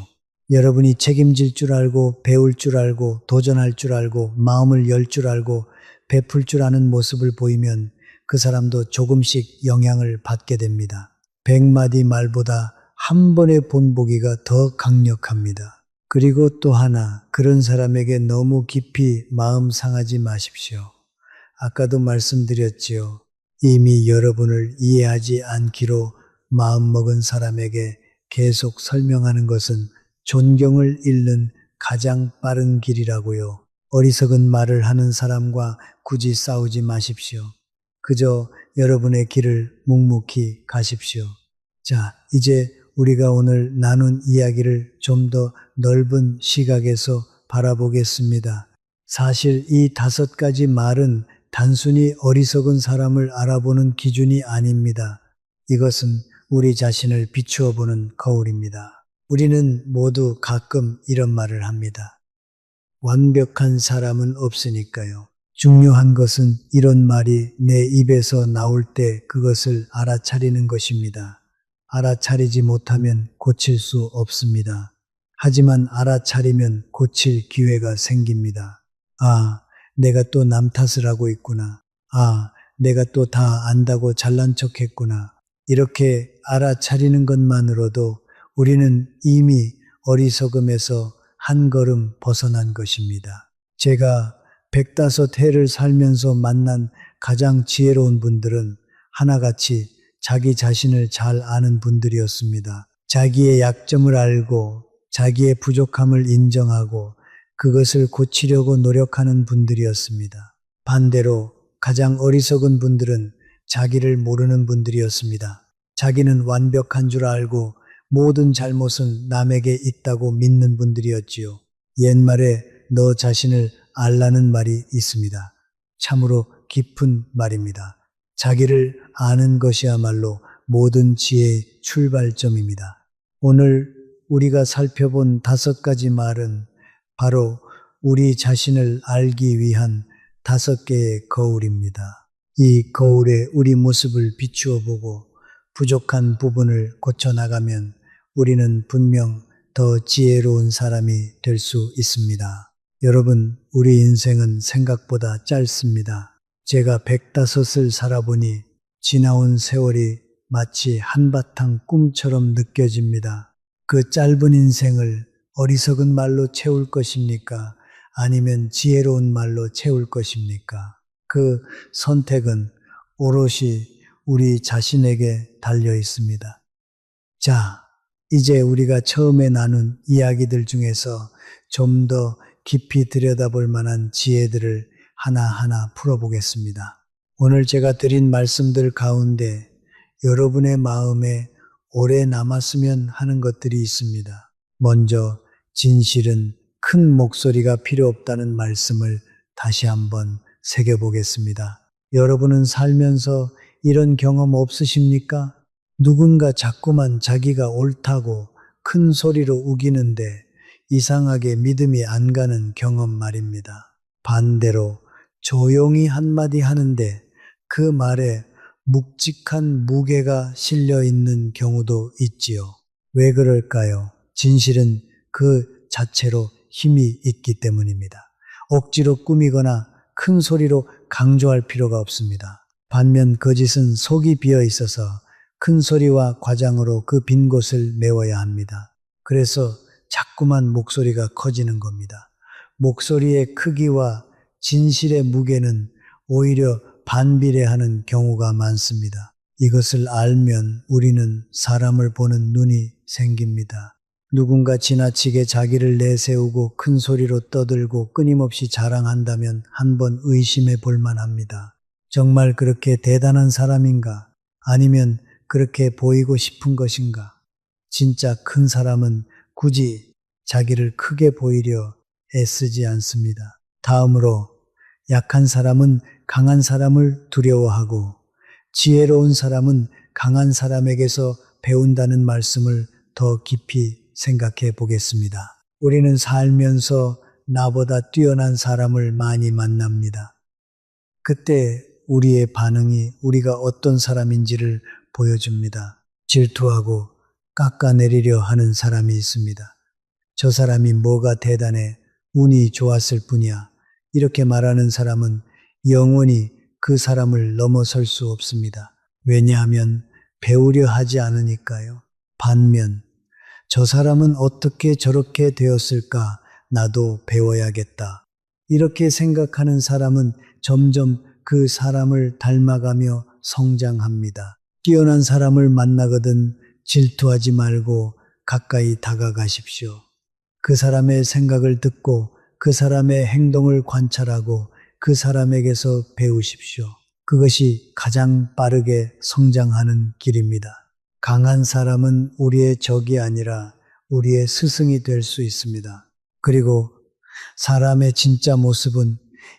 여러분이 책임질 줄 알고 배울 줄 알고 도전할 줄 알고 마음을 열 줄 알고 베풀 줄 아는 모습을 보이면 그 사람도 조금씩 영향을 받게 됩니다. 100마디 말보다 한 번의 본보기가 더 강력합니다. 그리고 또 하나, 그런 사람에게 너무 깊이 마음 상하지 마십시오. 아까도 말씀드렸지요. 이미 여러분을 이해하지 않기로 마음먹은 사람에게 계속 설명하는 것은 존경을 잃는 가장 빠른 길이라고요. 어리석은 말을 하는 사람과 굳이 싸우지 마십시오. 그저 여러분의 길을 묵묵히 가십시오. 자, 이제 우리가 오늘 나눈 이야기를 좀 더 넓은 시각에서 바라보겠습니다. 사실 이 5가지 말은 단순히 어리석은 사람을 알아보는 기준이 아닙니다. 이것은 우리 자신을 비추어 보는 거울입니다. 우리는 모두 가끔 이런 말을 합니다. 완벽한 사람은 없으니까요. 중요한 것은 이런 말이 내 입에서 나올 때 그것을 알아차리는 것입니다. 알아차리지 못하면 고칠 수 없습니다. 하지만 알아차리면 고칠 기회가 생깁니다. 아, 내가 또 남 탓을 하고 있구나. 아, 내가 또 다 안다고 잘난 척 했구나. 이렇게 알아차리는 것만으로도 우리는 이미 어리석음에서 한 걸음 벗어난 것입니다. 제가 105해를 살면서 만난 가장 지혜로운 분들은 하나같이 자기 자신을 잘 아는 분들이었습니다. 자기의 약점을 알고 자기의 부족함을 인정하고 그것을 고치려고 노력하는 분들이었습니다. 반대로 가장 어리석은 분들은 자기를 모르는 분들이었습니다. 자기는 완벽한 줄 알고 모든 잘못은 남에게 있다고 믿는 분들이었지요. 옛말에 너 자신을 알라는 말이 있습니다. 참으로 깊은 말입니다. 자기를 아는 것이야말로 모든 지혜의 출발점입니다. 오늘 우리가 살펴본 5가지 말은 바로 우리 자신을 알기 위한 5개의 거울입니다. 이 거울에 우리 모습을 비추어 보고 부족한 부분을 고쳐나가면 우리는 분명 더 지혜로운 사람이 될 수 있습니다. 여러분, 우리 인생은 생각보다 짧습니다. 제가 105을 살아보니 지나온 세월이 마치 한바탕 꿈처럼 느껴집니다. 그 짧은 인생을 어리석은 말로 채울 것입니까? 아니면 지혜로운 말로 채울 것입니까? 그 선택은 오롯이 우리 자신에게 달려 있습니다. 자, 이제 우리가 처음에 나눈 이야기들 중에서 좀 더 깊이 들여다볼 만한 지혜들을 하나하나 풀어보겠습니다. 오늘 제가 드린 말씀들 가운데 여러분의 마음에 오래 남았으면 하는 것들이 있습니다. 먼저 진실은 큰 목소리가 필요 없다는 말씀을 다시 한번 새겨보겠습니다. 여러분은 살면서 이런 경험 없으십니까? 누군가 자꾸만 자기가 옳다고 큰 소리로 우기는데 이상하게 믿음이 안 가는 경험 말입니다. 반대로 조용히 한마디 하는데 그 말에 묵직한 무게가 실려 있는 경우도 있지요. 왜 그럴까요? 진실은 그 자체로 힘이 있기 때문입니다. 억지로 꾸미거나 큰 소리로 강조할 필요가 없습니다. 반면 거짓은 속이 비어 있어서 큰 소리와 과장으로 그 빈 곳을 메워야 합니다. 그래서 자꾸만 목소리가 커지는 겁니다. 목소리의 크기와 진실의 무게는 오히려 반비례하는 경우가 많습니다. 이것을 알면 우리는 사람을 보는 눈이 생깁니다. 누군가 지나치게 자기를 내세우고 큰 소리로 떠들고 끊임없이 자랑한다면 한번 의심해 볼 만합니다. 정말 그렇게 대단한 사람인가? 아니면 그렇게 보이고 싶은 것인가? 진짜 큰 사람은 굳이 자기를 크게 보이려 애쓰지 않습니다. 다음으로 약한 사람은 강한 사람을 두려워하고 지혜로운 사람은 강한 사람에게서 배운다는 말씀을 더 깊이 생각해 보겠습니다. 우리는 살면서 나보다 뛰어난 사람을 많이 만납니다. 그때 우리의 반응이 우리가 어떤 사람인지를 보여줍니다. 질투하고 깎아내리려 하는 사람이 있습니다. 저 사람이 뭐가 대단해, 운이 좋았을 뿐이야. 이렇게 말하는 사람은 영원히 그 사람을 넘어설 수 없습니다. 왜냐하면 배우려 하지 않으니까요. 반면 저 사람은 어떻게 저렇게 되었을까? 나도 배워야겠다. 이렇게 생각하는 사람은 점점 그 사람을 닮아가며 성장합니다. 뛰어난 사람을 만나거든 질투하지 말고 가까이 다가가십시오. 그 사람의 생각을 듣고 그 사람의 행동을 관찰하고 그 사람에게서 배우십시오. 그것이 가장 빠르게 성장하는 길입니다. 강한 사람은 우리의 적이 아니라 우리의 스승이 될 수 있습니다. 그리고 사람의 진짜 모습은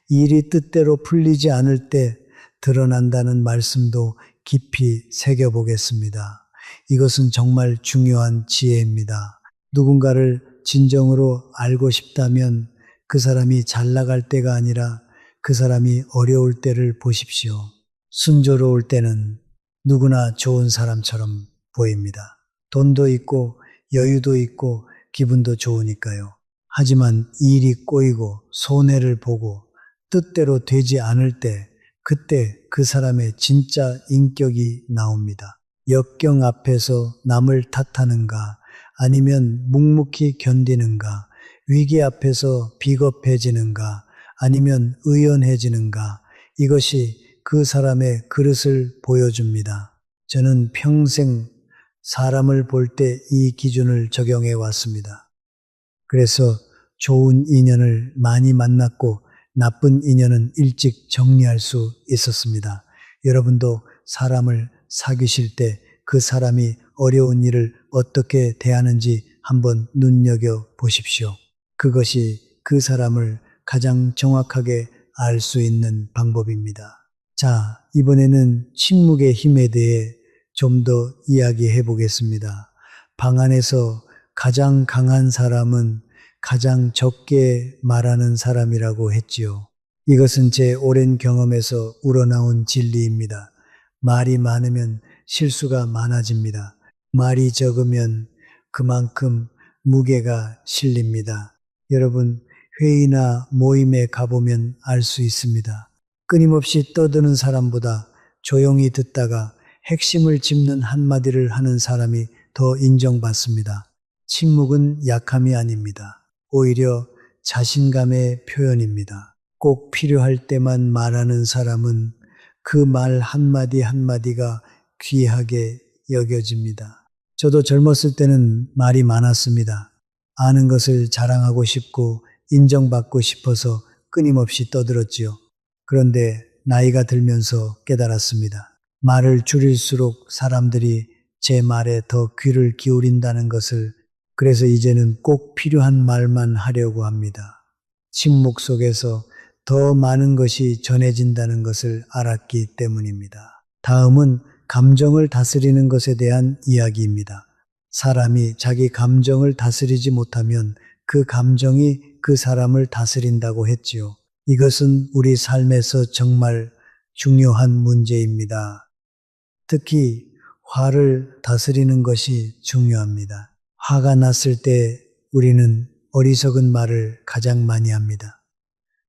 일이 뜻대로 풀리지 않을 때 드러난다는 말씀도 깊이 새겨보겠습니다. 이것은 정말 중요한 지혜입니다. 누군가를 진정으로 알고 싶다면 그 사람이 잘 나갈 때가 아니라 그 사람이 어려울 때를 보십시오. 순조로울 때는 누구나 좋은 사람처럼 보입니다. 돈도 있고 여유도 있고 기분도 좋으니까요. 하지만 일이 꼬이고 손해를 보고 뜻대로 되지 않을 때 그때 그 사람의 진짜 인격이 나옵니다. 역경 앞에서 남을 탓하는가 아니면 묵묵히 견디는가 위기 앞에서 비겁해지는가 아니면 의연해지는가 이것이 그 사람의 그릇을 보여줍니다. 저는 평생 사람을 볼 때 이 기준을 적용해 왔습니다. 그래서 좋은 인연을 많이 만났고 나쁜 인연은 일찍 정리할 수 있었습니다. 여러분도 사람을 사귀실 때 그 사람이 어려운 일을 어떻게 대하는지 한번 눈여겨 보십시오. 그것이 그 사람을 가장 정확하게 알 수 있는 방법입니다. 자, 이번에는 침묵의 힘에 대해 좀 더 이야기해 보겠습니다. 방 안에서 가장 강한 사람은 가장 적게 말하는 사람이라고 했지요. 이것은 제 오랜 경험에서 우러나온 진리입니다. 말이 많으면 실수가 많아집니다. 말이 적으면 그만큼 무게가 실립니다. 여러분, 회의나 모임에 가보면 알 수 있습니다. 끊임없이 떠드는 사람보다 조용히 듣다가 핵심을 짚는 한마디를 하는 사람이 더 인정받습니다. 침묵은 약함이 아닙니다. 오히려 자신감의 표현입니다. 꼭 필요할 때만 말하는 사람은 그 말 한마디 한마디가 귀하게 여겨집니다. 저도 젊었을 때는 말이 많았습니다. 아는 것을 자랑하고 싶고 인정받고 싶어서 끊임없이 떠들었지요. 그런데 나이가 들면서 깨달았습니다. 말을 줄일수록 사람들이 제 말에 더 귀를 기울인다는 것을 그래서 이제는 꼭 필요한 말만 하려고 합니다. 침묵 속에서 더 많은 것이 전해진다는 것을 알았기 때문입니다. 다음은 감정을 다스리는 것에 대한 이야기입니다. 사람이 자기 감정을 다스리지 못하면 그 감정이 그 사람을 다스린다고 했지요. 이것은 우리 삶에서 정말 중요한 문제입니다. 특히 화를 다스리는 것이 중요합니다. 화가 났을 때 우리는 어리석은 말을 가장 많이 합니다.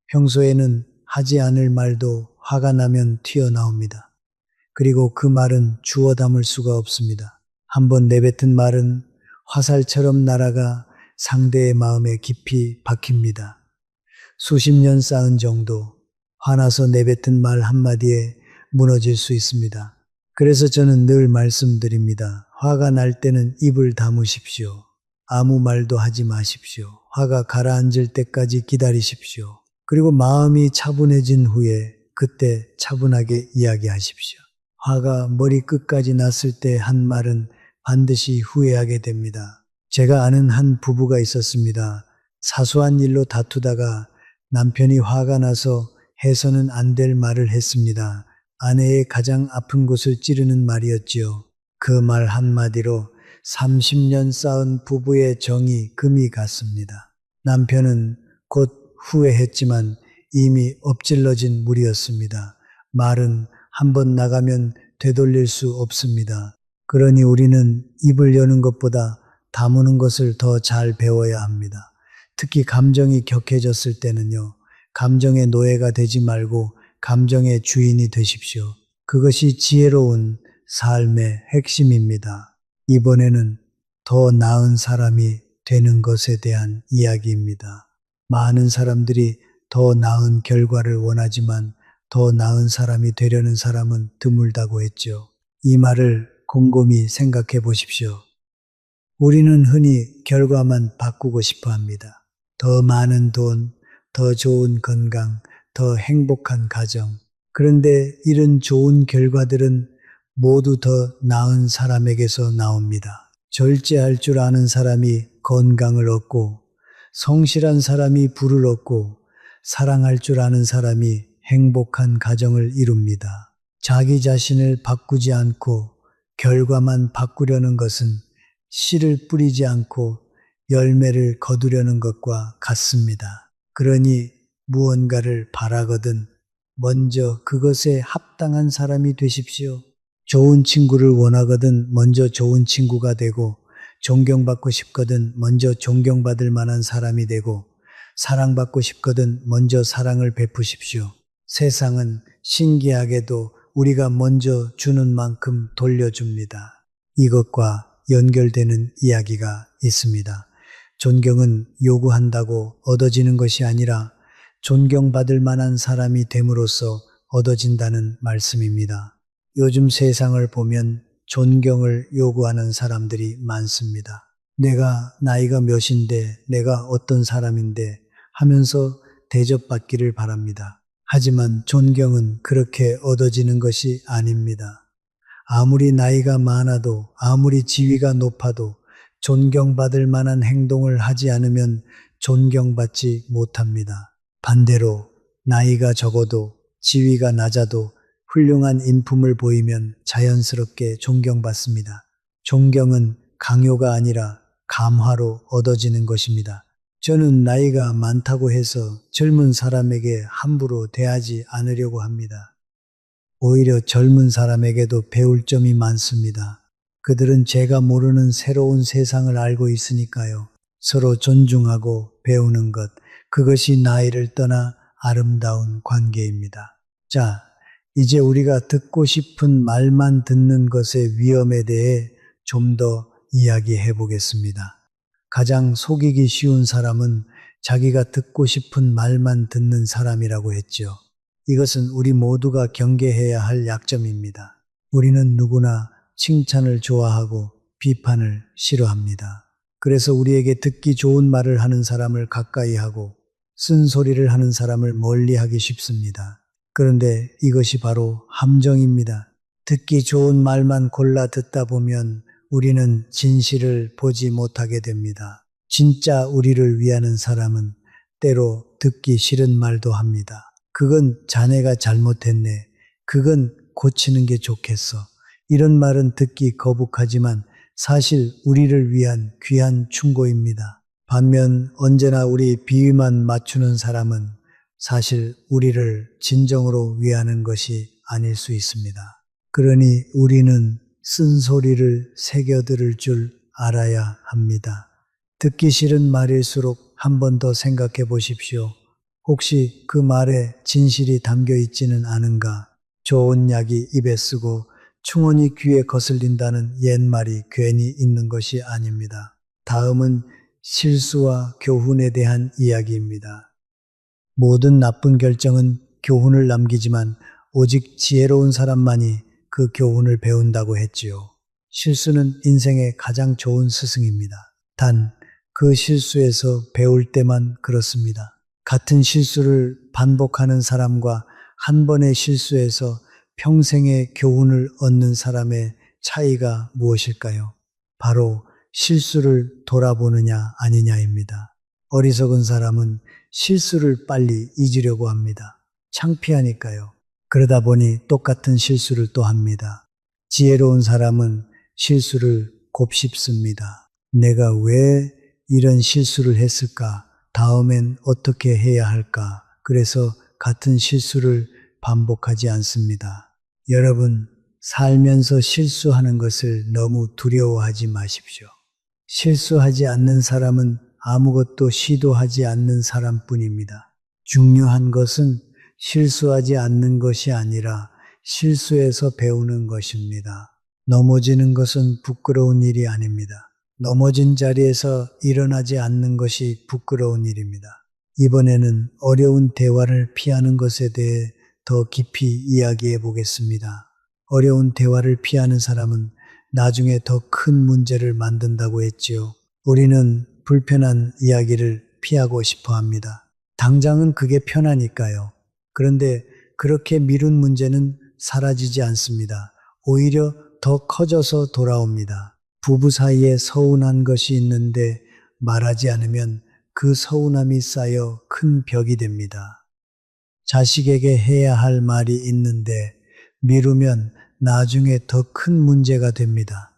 평소에는 하지 않을 말도 화가 나면 튀어나옵니다. 그리고 그 말은 주워 담을 수가 없습니다. 한번 내뱉은 말은 화살처럼 날아가 상대의 마음에 깊이 박힙니다. 수십 년 쌓은 정도, 화나서 내뱉은 말 한마디에 무너질 수 있습니다. 그래서 저는 늘 말씀드립니다. 화가 날 때는 입을 다무십시오. 아무 말도 하지 마십시오. 화가 가라앉을 때까지 기다리십시오. 그리고 마음이 차분해진 후에 그때 차분하게 이야기하십시오. 화가 머리 끝까지 났을 때 한 말은 반드시 후회하게 됩니다. 제가 아는 한 부부가 있었습니다. 사소한 일로 다투다가 남편이 화가 나서 해서는 안 될 말을 했습니다. 아내의 가장 아픈 곳을 찌르는 말이었지요. 그 말 한마디로 30년 쌓은 부부의 정이 금이 갔습니다. 남편은 곧 후회했지만 이미 엎질러진 물이었습니다. 말은 한번 나가면 되돌릴 수 없습니다. 그러니 우리는 입을 여는 것보다 다무는 것을 더 잘 배워야 합니다. 특히 감정이 격해졌을 때는요. 감정의 노예가 되지 말고 감정의 주인이 되십시오. 그것이 지혜로운 삶의 핵심입니다. 이번에는 더 나은 사람이 되는 것에 대한 이야기입니다. 많은 사람들이 더 나은 결과를 원하지만 더 나은 사람이 되려는 사람은 드물다고 했죠. 이 말을 곰곰이 생각해 보십시오. 우리는 흔히 결과만 바꾸고 싶어 합니다. 더 많은 돈, 더 좋은 건강, 더 행복한 가정. 그런데 이런 좋은 결과들은 모두 더 나은 사람에게서 나옵니다. 절제할 줄 아는 사람이 건강을 얻고, 성실한 사람이 부를 얻고, 사랑할 줄 아는 사람이 행복한 가정을 이룹니다. 자기 자신을 바꾸지 않고 결과만 바꾸려는 것은 씨를 뿌리지 않고 열매를 거두려는 것과 같습니다. 그러니 무언가를 바라거든 먼저 그것에 합당한 사람이 되십시오. 좋은 친구를 원하거든 먼저 좋은 친구가 되고, 존경받고 싶거든 먼저 존경받을 만한 사람이 되고, 사랑받고 싶거든 먼저 사랑을 베푸십시오. 세상은 신기하게도 우리가 먼저 주는 만큼 돌려줍니다. 이것과 연결되는 이야기가 있습니다. 존경은 요구한다고 얻어지는 것이 아니라 존경받을 만한 사람이 됨으로써 얻어진다는 말씀입니다. 요즘 세상을 보면 존경을 요구하는 사람들이 많습니다. 내가 나이가 몇인데, 내가 어떤 사람인데 하면서 대접받기를 바랍니다. 하지만 존경은 그렇게 얻어지는 것이 아닙니다. 아무리 나이가 많아도, 아무리 지위가 높아도 존경받을 만한 행동을 하지 않으면 존경받지 못합니다. 반대로 나이가 적어도, 지위가 낮아도 훌륭한 인품을 보이면 자연스럽게 존경받습니다. 존경은 강요가 아니라 감화로 얻어지는 것입니다. 저는 나이가 많다고 해서 젊은 사람에게 함부로 대하지 않으려고 합니다. 오히려 젊은 사람에게도 배울 점이 많습니다. 그들은 제가 모르는 새로운 세상을 알고 있으니까요. 서로 존중하고 배우는 것, 그것이 나이를 떠나 아름다운 관계입니다. 자, 이제 우리가 듣고 싶은 말만 듣는 것의 위험에 대해 좀 더 이야기해 보겠습니다. 가장 속이기 쉬운 사람은 자기가 듣고 싶은 말만 듣는 사람이라고 했죠. 이것은 우리 모두가 경계해야 할 약점입니다. 우리는 누구나 칭찬을 좋아하고 비판을 싫어합니다. 그래서 우리에게 듣기 좋은 말을 하는 사람을 가까이 하고 쓴소리를 하는 사람을 멀리하기 쉽습니다. 그런데 이것이 바로 함정입니다. 듣기 좋은 말만 골라 듣다 보면 우리는 진실을 보지 못하게 됩니다. 진짜 우리를 위하는 사람은 때로 듣기 싫은 말도 합니다. 그건 자네가 잘못했네. 그건 고치는 게 좋겠어. 이런 말은 듣기 거북하지만 사실 우리를 위한 귀한 충고입니다. 반면 언제나 우리 비위만 맞추는 사람은 사실 우리를 진정으로 위하는 것이 아닐 수 있습니다. 그러니 우리는 쓴소리를 새겨들을 줄 알아야 합니다. 듣기 싫은 말일수록 한 번 더 생각해 보십시오. 혹시 그 말에 진실이 담겨 있지는 않은가? 좋은 약이 입에 쓰고 충언이 귀에 거슬린다는 옛말이 괜히 있는 것이 아닙니다. 다음은 실수와 교훈에 대한 이야기입니다. 모든 나쁜 결정은 교훈을 남기지만 오직 지혜로운 사람만이 그 교훈을 배운다고 했지요. 실수는 인생의 가장 좋은 스승입니다. 단, 그 실수에서 배울 때만 그렇습니다. 같은 실수를 반복하는 사람과 한 번의 실수에서 평생의 교훈을 얻는 사람의 차이가 무엇일까요? 바로 실수를 돌아보느냐 아니냐입니다. 어리석은 사람은 실수를 빨리 잊으려고 합니다. 창피하니까요. 그러다 보니 똑같은 실수를 또 합니다. 지혜로운 사람은 실수를 곱씹습니다. 내가 왜 이런 실수를 했을까? 다음엔 어떻게 해야 할까? 그래서 같은 실수를 반복하지 않습니다. 여러분, 살면서 실수하는 것을 너무 두려워하지 마십시오. 실수하지 않는 사람은 아무것도 시도하지 않는 사람뿐입니다. 중요한 것은 실수하지 않는 것이 아니라 실수에서 배우는 것입니다. 넘어지는 것은 부끄러운 일이 아닙니다. 넘어진 자리에서 일어나지 않는 것이 부끄러운 일입니다. 이번에는 어려운 대화를 피하는 것에 대해 더 깊이 이야기해 보겠습니다. 어려운 대화를 피하는 사람은 나중에 더 큰 문제를 만든다고 했지요. 우리는 불편한 이야기를 피하고 싶어 합니다. 당장은 그게 편하니까요. 그런데 그렇게 미룬 문제는 사라지지 않습니다. 오히려 더 커져서 돌아옵니다. 부부 사이에 서운한 것이 있는데 말하지 않으면 그 서운함이 쌓여 큰 벽이 됩니다. 자식에게 해야 할 말이 있는데 미루면 나중에 더 큰 문제가 됩니다.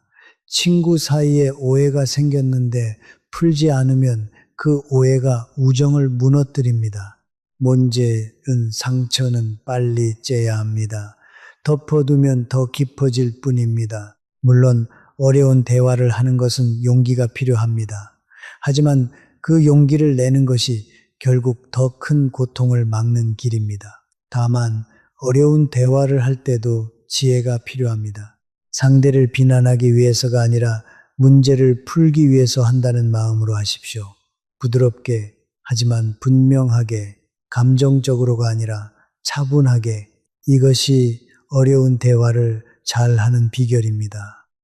친구 사이에 오해가 생겼는데 풀지 않으면 그 오해가 우정을 무너뜨립니다. 문제는 상처는 빨리 째야 합니다. 덮어두면 더 깊어질 뿐입니다. 물론 어려운 대화를 하는 것은 용기가 필요합니다. 하지만 그 용기를 내는 것이 결국 더 큰 고통을 막는 길입니다. 다만 어려운 대화를 할 때도 지혜가 필요합니다. 상대를 비난하기 위해서가 아니라 문제를 풀기 위해서 한다는 마음으로 하십시오. 부드럽게 하지만 분명하게, 감정적으로가 아니라 차분하게, 이것이 어려운 대화를 잘하는 비결입니다.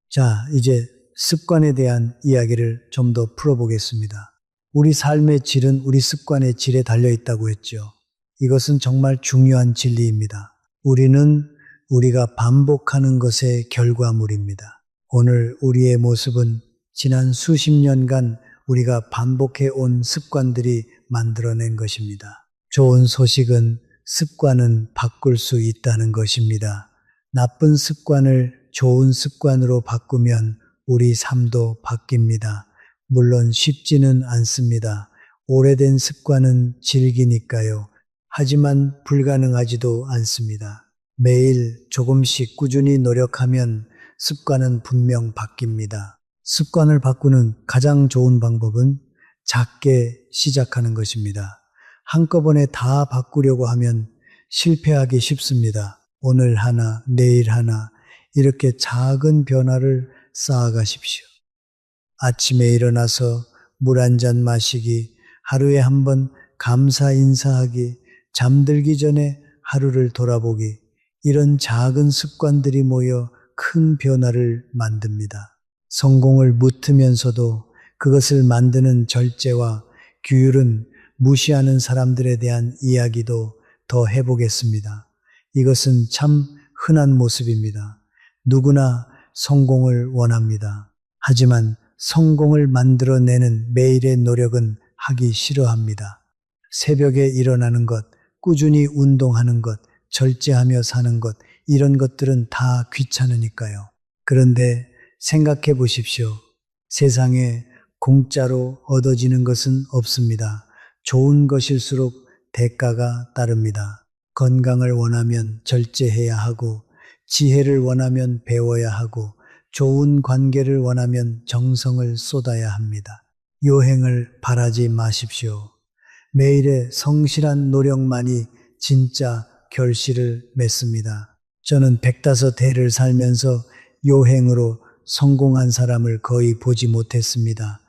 자, 이제 습관에 대한 이야기를 좀 더 풀어보겠습니다. 우리 삶의 질은 우리 습관의 질에 달려 있다고 했죠. 이것은 정말 중요한 진리입니다. 우리는 우리가 반복하는 것의 결과물입니다. 오늘 우리의 모습은 지난 수십 년간 우리가 반복해 온 습관들이 만들어낸 것입니다. 좋은 소식은 습관은 바꿀 수 있다는 것입니다. 나쁜 습관을 좋은 습관으로 바꾸면 우리 삶도 바뀝니다. 물론 쉽지는 않습니다. 오래된 습관은 질기니까요. 하지만 불가능하지도 않습니다. 매일 조금씩 꾸준히 노력하면 습관은 분명 바뀝니다. 습관을 바꾸는 가장 좋은 방법은 작게 시작하는 것입니다. 한꺼번에 다 바꾸려고 하면 실패하기 쉽습니다. 오늘 하나, 내일 하나, 이렇게 작은 변화를 쌓아가십시오. 아침에 일어나서 물 한 잔 마시기, 하루에 한 번 감사 인사하기, 잠들기 전에 하루를 돌아보기, 이런 작은 습관들이 모여 큰 변화를 만듭니다. 성공을 묻으면서도 그것을 만드는 절제와 규율은 무시하는 사람들에 대한 이야기도 더 해보겠습니다. 이것은 참 흔한 모습입니다. 누구나 성공을 원합니다. 하지만 성공을 만들어내는 매일의 노력은 하기 싫어합니다. 새벽에 일어나는 것, 꾸준히 운동하는 것, 절제하며 사는 것, 이런 것들은 다 귀찮으니까요. 그런데 생각해 보십시오. 세상에 공짜로 얻어지는 것은 없습니다. 좋은 것일수록 대가가 따릅니다. 건강을 원하면 절제해야 하고, 지혜를 원하면 배워야 하고, 좋은 관계를 원하면 정성을 쏟아야 합니다. 요행을 바라지 마십시오. 매일의 성실한 노력만이 진짜 결실을 맺습니다. 저는 105해를 살면서 요행으로 성공한 사람을 거의 보지 못했습니다.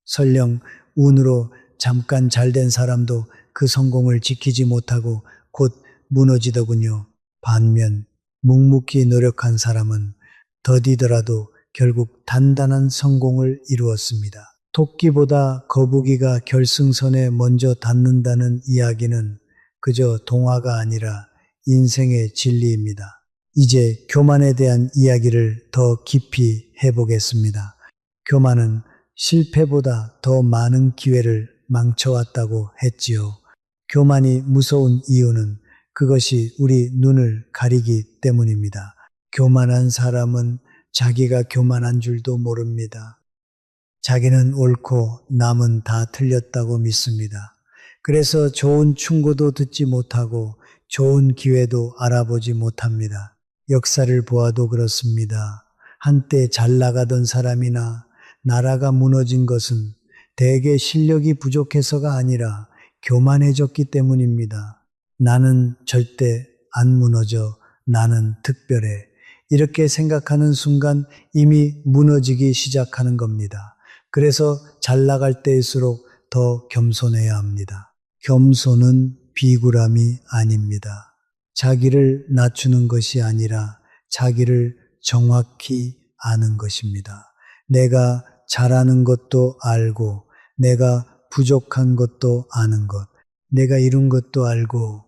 설령 운으로 잠깐 잘된 사람도 그 성공을 지키지 못하고 곧 무너지더군요. 반면 묵묵히 노력한 사람은 더디더라도 결국 단단한 성공을 이루었습니다. 토끼보다 거북이가 결승선에 먼저 닿는다는 이야기는 그저 동화가 아니라 인생의 진리입니다. 이제 교만에 대한 이야기를 더 깊이 해보겠습니다. 교만은 실패보다 더 많은 기회를 망쳐왔다고 했지요. 교만이 무서운 이유는 그것이 우리 눈을 가리기 때문입니다. 교만한 사람은 자기가 교만한 줄도 모릅니다. 자기는 옳고 남은 다 틀렸다고 믿습니다. 그래서 좋은 충고도 듣지 못하고 좋은 기회도 알아보지 못합니다. 역사를 보아도 그렇습니다. 한때 잘 나가던 사람이나 나라가 무너진 것은 대개 실력이 부족해서가 아니라 교만해졌기 때문입니다. 나는 절대 안 무너져. 나는 특별해. 이렇게 생각하는 순간 이미 무너지기 시작하는 겁니다. 그래서 잘 나갈 때일수록 더 겸손해야 합니다. 겸손은 비굴함이 아닙니다. 자기를 낮추는 것이 아니라 자기를 정확히 아는 것입니다. 내가 잘하는 것도 알고, 내가 부족한 것도 아는 것, 내가 이룬 것도 알고,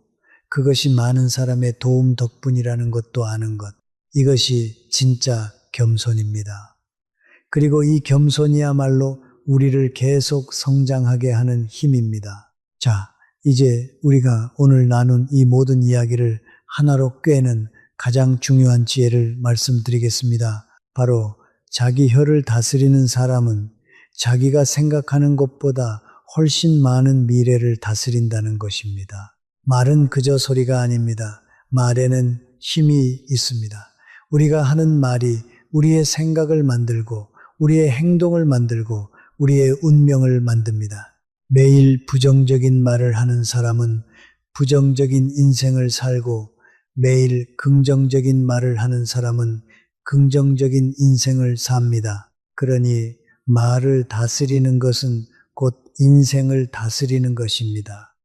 그것이 많은 사람의 도움 덕분이라는 것도 아는 것, 이것이 진짜 겸손입니다. 그리고 이 겸손이야말로 우리를 계속 성장하게 하는 힘입니다. 자, 이제 우리가 오늘 나눈 이 모든 이야기를 하나로 꿰는 가장 중요한 지혜를 말씀드리겠습니다. 바로 자기 혀를 다스리는 사람은 자기가 생각하는 것보다 훨씬 많은 미래를 다스린다는 것입니다. 말은 그저 소리가 아닙니다. 말에는 힘이 있습니다. 우리가 하는 말이 우리의 생각을 만들고 우리의 행동을 만들고 우리의 운명을 만듭니다. 매일 부정적인 말을 하는 사람은 부정적인 인생을 살고 매일 긍정적인 말을 하는 사람은 긍정적인 인생을 삽니다. 그러니 말을 다스리는 것은 곧 인생을 다스리는 것입니다.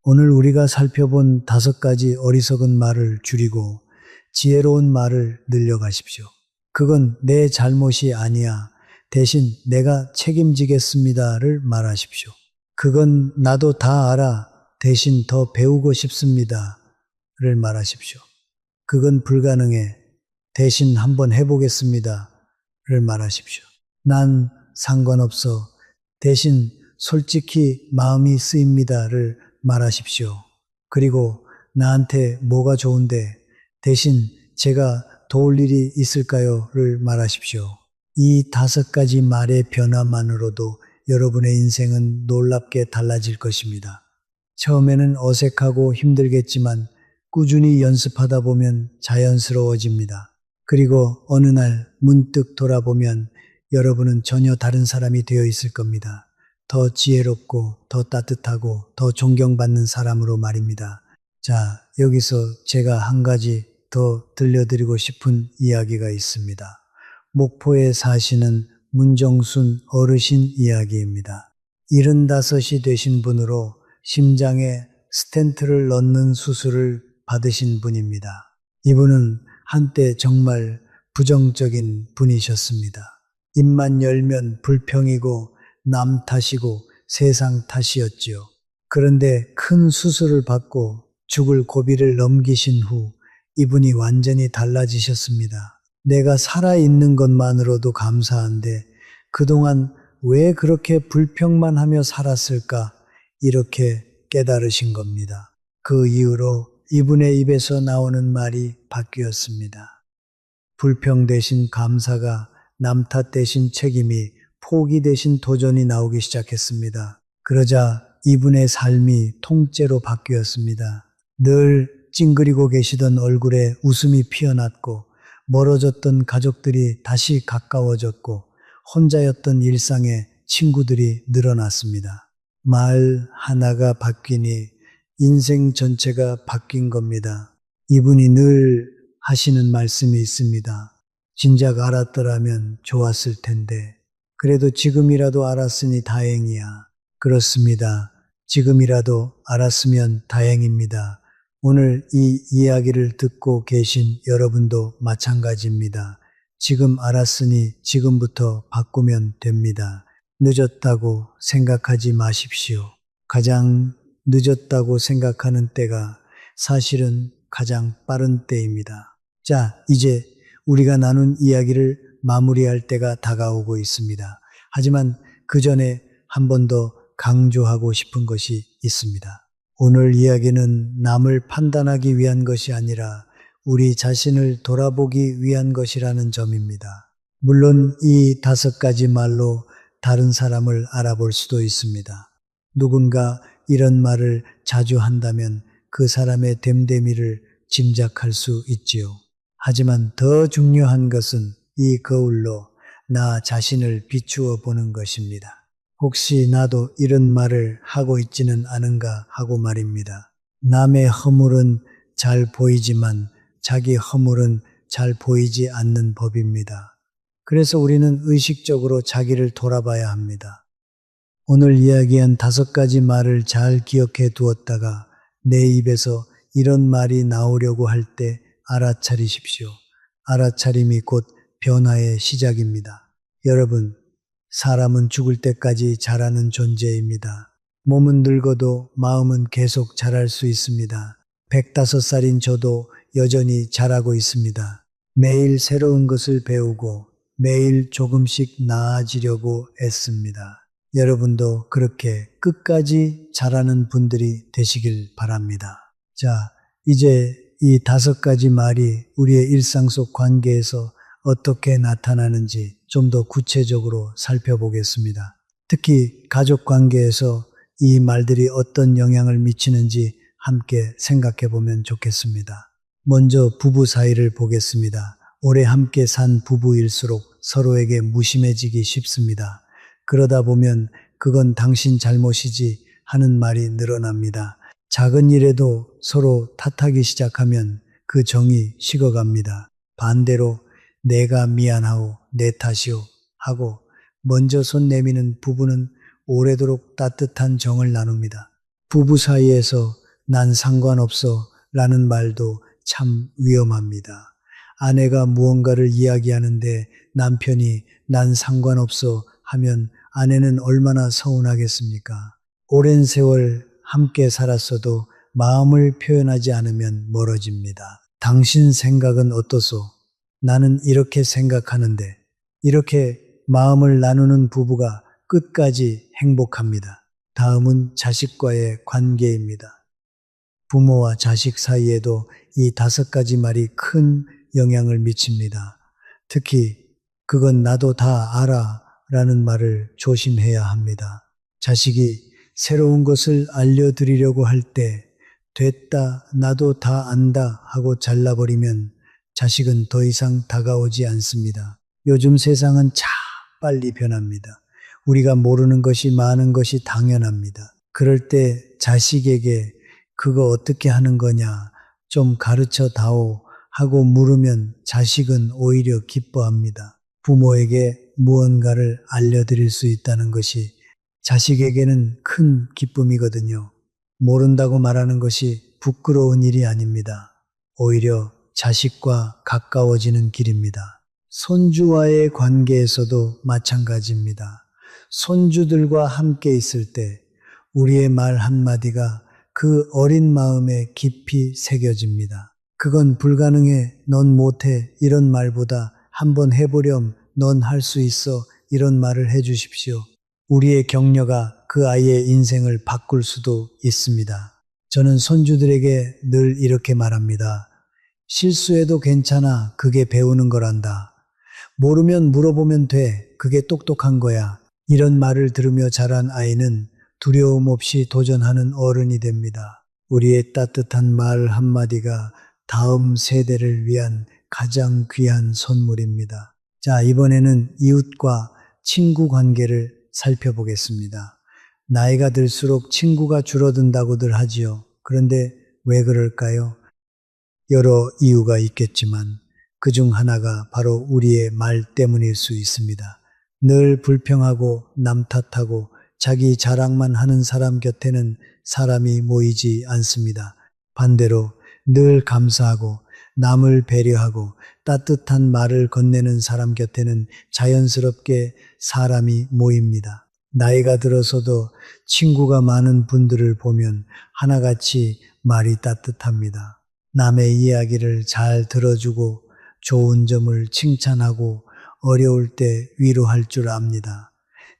오늘 우리가 살펴본 5가지 어리석은 말을 줄이고 지혜로운 말을 늘려가십시오. 그건 내 잘못이 아니야. 대신 내가 책임지겠습니다를 말하십시오. 그건 나도 다 알아. 대신 더 배우고 싶습니다를 말하십시오. 그건 불가능해. 대신 한번 해보겠습니다를 말하십시오. 난 상관없어. 대신 솔직히 마음이 쓰입니다를 말하십시오. 그리고 나한테 뭐가 좋은데 대신 제가 도울 일이 있을까요?를 말하십시오. 이 5가지 말의 변화만으로도 여러분의 인생은 놀랍게 달라질 것입니다. 처음에는 어색하고 힘들겠지만 꾸준히 연습하다 보면 자연스러워집니다. 그리고 어느 날 문득 돌아보면 여러분은 전혀 다른 사람이 되어 있을 겁니다. 더 지혜롭고 더 따뜻하고 더 존경받는 사람으로 말입니다. 자, 여기서 제가 한 가지 더 들려드리고 싶은 이야기가 있습니다. 목포에 사시는 문정순 어르신 이야기입니다. 75이 되신 분으로 심장에 스텐트를 넣는 수술을 받으신 분입니다. 이분은 한때 정말 부정적인 분이셨습니다. 입만 열면 불평이고 남 탓이고 세상 탓이었지요. 그런데 큰 수술을 받고 죽을 고비를 넘기신 후 이분이 완전히 달라지셨습니다. 내가 살아있는 것만으로도 감사한데 그동안 왜 그렇게 불평만 하며 살았을까? 이렇게 깨달으신 겁니다. 그 이후로 이분의 입에서 나오는 말이 바뀌었습니다. 불평 대신 감사가, 남 탓 대신 책임이, 포기 대신 도전이 나오기 시작했습니다. 그러자 이분의 삶이 통째로 바뀌었습니다. 늘 찡그리고 계시던 얼굴에 웃음이 피어났고 멀어졌던 가족들이 다시 가까워졌고 혼자였던 일상에 친구들이 늘어났습니다. 말 하나가 바뀌니 인생 전체가 바뀐 겁니다. 이분이 늘 하시는 말씀이 있습니다. 진작 알았더라면 좋았을 텐데. 그래도 지금이라도 알았으니 다행이야. 그렇습니다. 지금이라도 알았으면 다행입니다. 오늘 이 이야기를 듣고 계신 여러분도 마찬가지입니다. 지금 알았으니 지금부터 바꾸면 됩니다. 늦었다고 생각하지 마십시오. 가장 늦었다고 생각하는 때가 사실은 가장 빠른 때입니다. 자, 이제 우리가 나눈 이야기를 마무리할 때가 다가오고 있습니다. 하지만 그 전에 한 번 더 강조하고 싶은 것이 있습니다. 오늘 이야기는 남을 판단하기 위한 것이 아니라 우리 자신을 돌아보기 위한 것이라는 점입니다. 물론 이 5가지 말로 다른 사람을 알아볼 수도 있습니다. 누군가 이런 말을 자주 한다면 그 사람의 됨됨이를 짐작할 수 있지요. 하지만 더 중요한 것은 이 거울로 나 자신을 비추어 보는 것입니다. 혹시 나도 이런 말을 하고 있지는 않은가 하고 말입니다. 남의 허물은 잘 보이지만 자기 허물은 잘 보이지 않는 법입니다. 그래서 우리는 의식적으로 자기를 돌아봐야 합니다. 오늘 이야기한 5가지 말을 잘 기억해 두었다가 내 입에서 이런 말이 나오려고 할 때 알아차리십시오. 알아차림이 곧 변화의 시작입니다. 여러분, 사람은 죽을 때까지 자라는 존재입니다. 몸은 늙어도 마음은 계속 자랄 수 있습니다. 105살인 저도 여전히 자라고 있습니다. 매일 새로운 것을 배우고 매일 조금씩 나아지려고 애씁니다. 여러분도 그렇게 끝까지 자라는 분들이 되시길 바랍니다. 자, 이제 이 5가지 말이 우리의 일상 속 관계에서 어떻게 나타나는지 좀 더 구체적으로 살펴보겠습니다. 특히 가족 관계에서 이 말들이 어떤 영향을 미치는지 함께 생각해 보면 좋겠습니다. 먼저 부부 사이를 보겠습니다. 오래 함께 산 부부일수록 서로에게 무심해지기 쉽습니다. 그러다 보면 그건 당신 잘못이지 하는 말이 늘어납니다. 작은 일에도 서로 탓하기 시작하면 그 정이 식어갑니다. 반대로 내가 미안하오, 내 탓이오 하고 먼저 손 내미는 부부는 오래도록 따뜻한 정을 나눕니다. 부부 사이에서 난 상관없어 라는 말도 참 위험합니다. 아내가 무언가를 이야기하는데 남편이 난 상관없어 하면 아내는 얼마나 서운하겠습니까? 오랜 세월 함께 살았어도 마음을 표현하지 않으면 멀어집니다. 당신 생각은 어떠소? 나는 이렇게 생각하는데 이렇게 마음을 나누는 부부가 끝까지 행복합니다. 다음은 자식과의 관계입니다. 부모와 자식 사이에도 이 5가지 말이 큰 영향을 미칩니다. 특히 그건 나도 다 알아 라는 말을 조심해야 합니다. 자식이 새로운 것을 알려드리려고 할 때 됐다, 나도 다 안다 하고 잘라버리면 자식은 더 이상 다가오지 않습니다. 요즘 세상은 참 빨리 변합니다. 우리가 모르는 것이 많은 것이 당연합니다. 그럴 때 자식에게 그거 어떻게 하는 거냐, 좀 가르쳐 다오 하고 물으면 자식은 오히려 기뻐합니다. 부모에게 무언가를 알려드릴 수 있다는 것이 자식에게는 큰 기쁨이거든요. 모른다고 말하는 것이 부끄러운 일이 아닙니다. 오히려 자식과 가까워지는 길입니다. 손주와의 관계에서도 마찬가지입니다. 손주들과 함께 있을 때 우리의 말 한마디가 그 어린 마음에 깊이 새겨집니다. 그건 불가능해, 넌 못해 이런 말보다 한번 해보렴, 넌 할 수 있어 이런 말을 해주십시오. 우리의 격려가 그 아이의 인생을 바꿀 수도 있습니다. 저는 손주들에게 늘 이렇게 말합니다. 실수해도 괜찮아. 그게 배우는 거란다. 모르면 물어보면 돼. 그게 똑똑한 거야. 이런 말을 들으며 자란 아이는 두려움 없이 도전하는 어른이 됩니다. 우리의 따뜻한 말 한마디가 다음 세대를 위한 가장 귀한 선물입니다. 자, 이번에는 이웃과 친구 관계를 살펴보겠습니다. 나이가 들수록 친구가 줄어든다고들 하지요. 그런데 왜 그럴까요? 여러 이유가 있겠지만 그 중 하나가 바로 우리의 말 때문일 수 있습니다. 늘 불평하고 남 탓하고 자기 자랑만 하는 사람 곁에는 사람이 모이지 않습니다. 반대로 늘 감사하고 남을 배려하고 따뜻한 말을 건네는 사람 곁에는 자연스럽게 사람이 모입니다. 나이가 들어서도 친구가 많은 분들을 보면 하나같이 말이 따뜻합니다. 남의 이야기를 잘 들어주고 좋은 점을 칭찬하고 어려울 때 위로할 줄 압니다.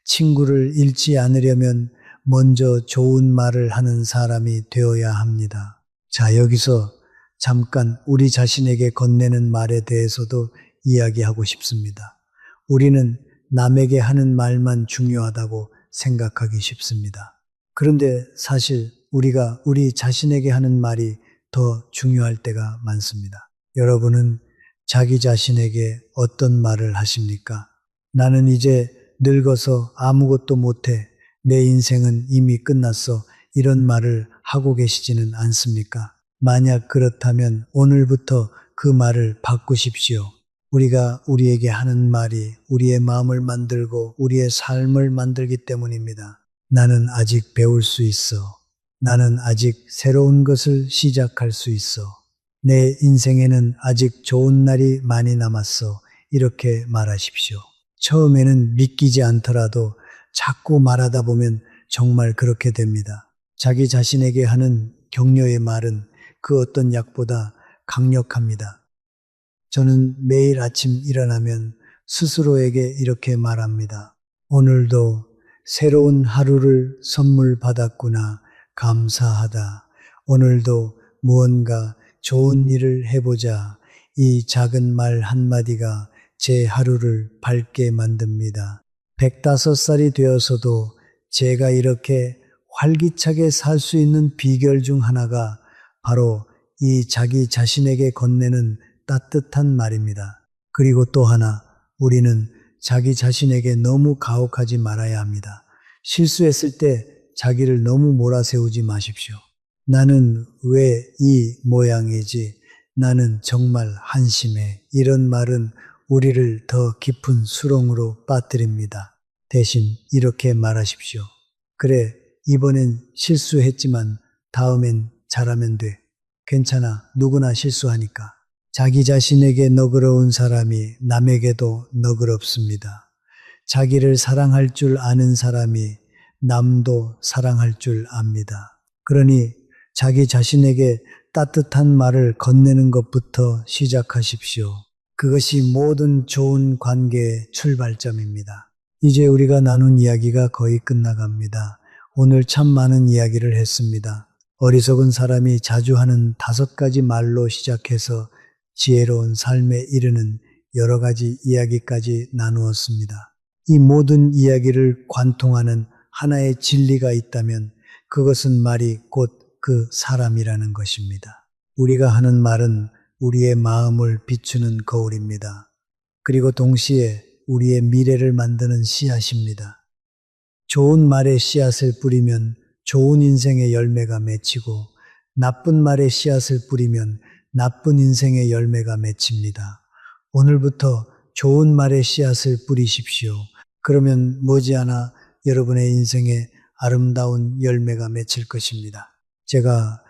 친구를 잃지 않으려면 먼저 좋은 말을 하는 사람이 되어야 합니다. 자, 여기서 잠깐 우리 자신에게 건네는 말에 대해서도 이야기하고 싶습니다. 우리는 남에게 하는 말만 중요하다고 생각하기 쉽습니다. 그런데 사실 우리가 우리 자신에게 하는 말이 더 중요할 때가 많습니다. 여러분은 자기 자신에게 어떤 말을 하십니까? 나는 이제 늙어서 아무것도 못해. 내 인생은 이미 끝났어. 이런 말을 하고 계시지는 않습니까? 만약 그렇다면 오늘부터 그 말을 바꾸십시오. 우리가 우리에게 하는 말이 우리의 마음을 만들고 우리의 삶을 만들기 때문입니다. 나는 아직 배울 수 있어. 나는 아직 새로운 것을 시작할 수 있어. 내 인생에는 아직 좋은 날이 많이 남았어. 이렇게 말하십시오. 처음에는 믿기지 않더라도 자꾸 말하다 보면 정말 그렇게 됩니다. 자기 자신에게 하는 격려의 말은 그 어떤 약보다 강력합니다. 저는 매일 아침 일어나면 스스로에게 이렇게 말합니다. 오늘도 새로운 하루를 선물 받았구나. 감사하다. 오늘도 무언가 좋은 일을 해보자. 이 작은 말 한마디가 제 하루를 밝게 만듭니다. 105살이 되어서도 제가 이렇게 활기차게 살 수 있는 비결 중 하나가 바로 이 자기 자신에게 건네는 따뜻한 말입니다. 그리고 또 하나, 우리는 자기 자신에게 너무 가혹하지 말아야 합니다. 실수했을 때 자기를 너무 몰아세우지 마십시오. 나는 왜 이 모양이지? 나는 정말 한심해. 이런 말은 우리를 더 깊은 수렁으로 빠뜨립니다. 대신 이렇게 말하십시오. 그래, 이번엔 실수했지만 다음엔 잘하면 돼. 괜찮아. 누구나 실수하니까. 자기 자신에게 너그러운 사람이 남에게도 너그럽습니다. 자기를 사랑할 줄 아는 사람이 남도 사랑할 줄 압니다. 그러니 자기 자신에게 따뜻한 말을 건네는 것부터 시작하십시오. 그것이 모든 좋은 관계의 출발점입니다. 이제 우리가 나눈 이야기가 거의 끝나갑니다. 오늘 참 많은 이야기를 했습니다. 어리석은 사람이 자주 하는 5가지 말로 시작해서 지혜로운 삶에 이르는 여러 가지 이야기까지 나누었습니다. 이 모든 이야기를 관통하는 하나의 진리가 있다면 그것은 말이 곧 그 사람이라는 것입니다. 우리가 하는 말은 우리의 마음을 비추는 거울입니다. 그리고 동시에 우리의 미래를 만드는 씨앗입니다. 좋은 말의 씨앗을 뿌리면 좋은 인생의 열매가 맺히고 나쁜 말의 씨앗을 뿌리면 나쁜 인생의 열매가 맺힙니다. 오늘부터 좋은 말의 씨앗을 뿌리십시오. 그러면 머지않아 여러분의 인생에 아름다운 열매가 맺힐 것입니다. 제가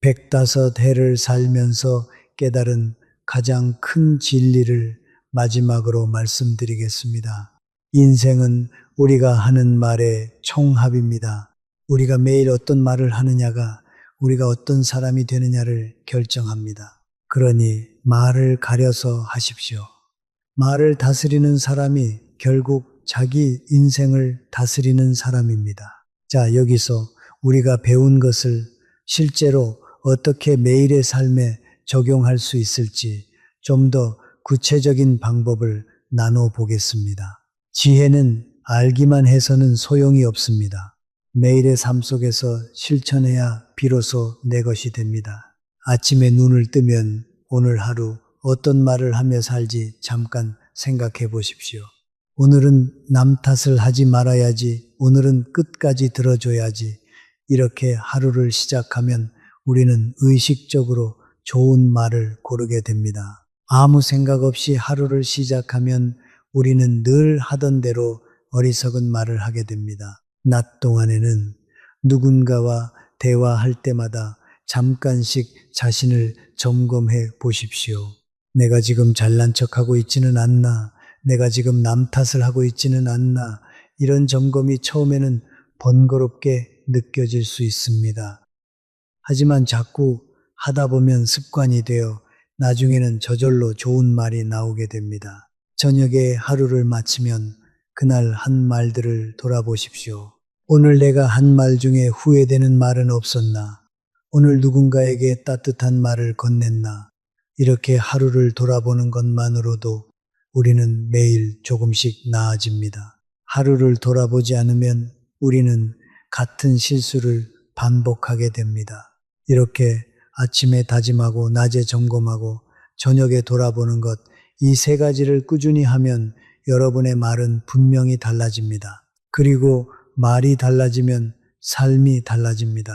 105해를 살면서 깨달은 가장 큰 진리를 마지막으로 말씀드리겠습니다. 인생은 우리가 하는 말의 총합입니다. 우리가 매일 어떤 말을 하느냐가 우리가 어떤 사람이 되느냐를 결정합니다. 그러니 말을 가려서 하십시오. 말을 다스리는 사람이 결국 자기 인생을 다스리는 사람입니다. 자, 여기서 우리가 배운 것을 실제로 어떻게 매일의 삶에 적용할 수 있을지 좀 더 구체적인 방법을 나눠 보겠습니다. 지혜는 알기만 해서는 소용이 없습니다. 매일의 삶 속에서 실천해야 비로소 내 것이 됩니다. 아침에 눈을 뜨면 오늘 하루 어떤 말을 하며 살지 잠깐 생각해 보십시오. 오늘은 남 탓을 하지 말아야지. 오늘은 끝까지 들어줘야지. 이렇게 하루를 시작하면 우리는 의식적으로 좋은 말을 고르게 됩니다. 아무 생각 없이 하루를 시작하면 우리는 늘 하던 대로 어리석은 말을 하게 됩니다. 낮 동안에는 누군가와 대화할 때마다 잠깐씩 자신을 점검해 보십시오. 내가 지금 잘난 척하고 있지는 않나? 내가 지금 남 탓을 하고 있지는 않나? 이런 점검이 처음에는 번거롭게 느껴질 수 있습니다. 하지만 자꾸 하다 보면 습관이 되어 나중에는 저절로 좋은 말이 나오게 됩니다. 저녁에 하루를 마치면 그날 한 말들을 돌아보십시오. 오늘 내가 한 말 중에 후회되는 말은 없었나? 오늘 누군가에게 따뜻한 말을 건넸나? 이렇게 하루를 돌아보는 것만으로도 우리는 매일 조금씩 나아집니다. 하루를 돌아보지 않으면 우리는 같은 실수를 반복하게 됩니다. 이렇게 아침에 다짐하고 낮에 점검하고 저녁에 돌아보는 것, 이 세 가지를 꾸준히 하면 여러분의 말은 분명히 달라집니다. 그리고 말이 달라지면 삶이 달라집니다.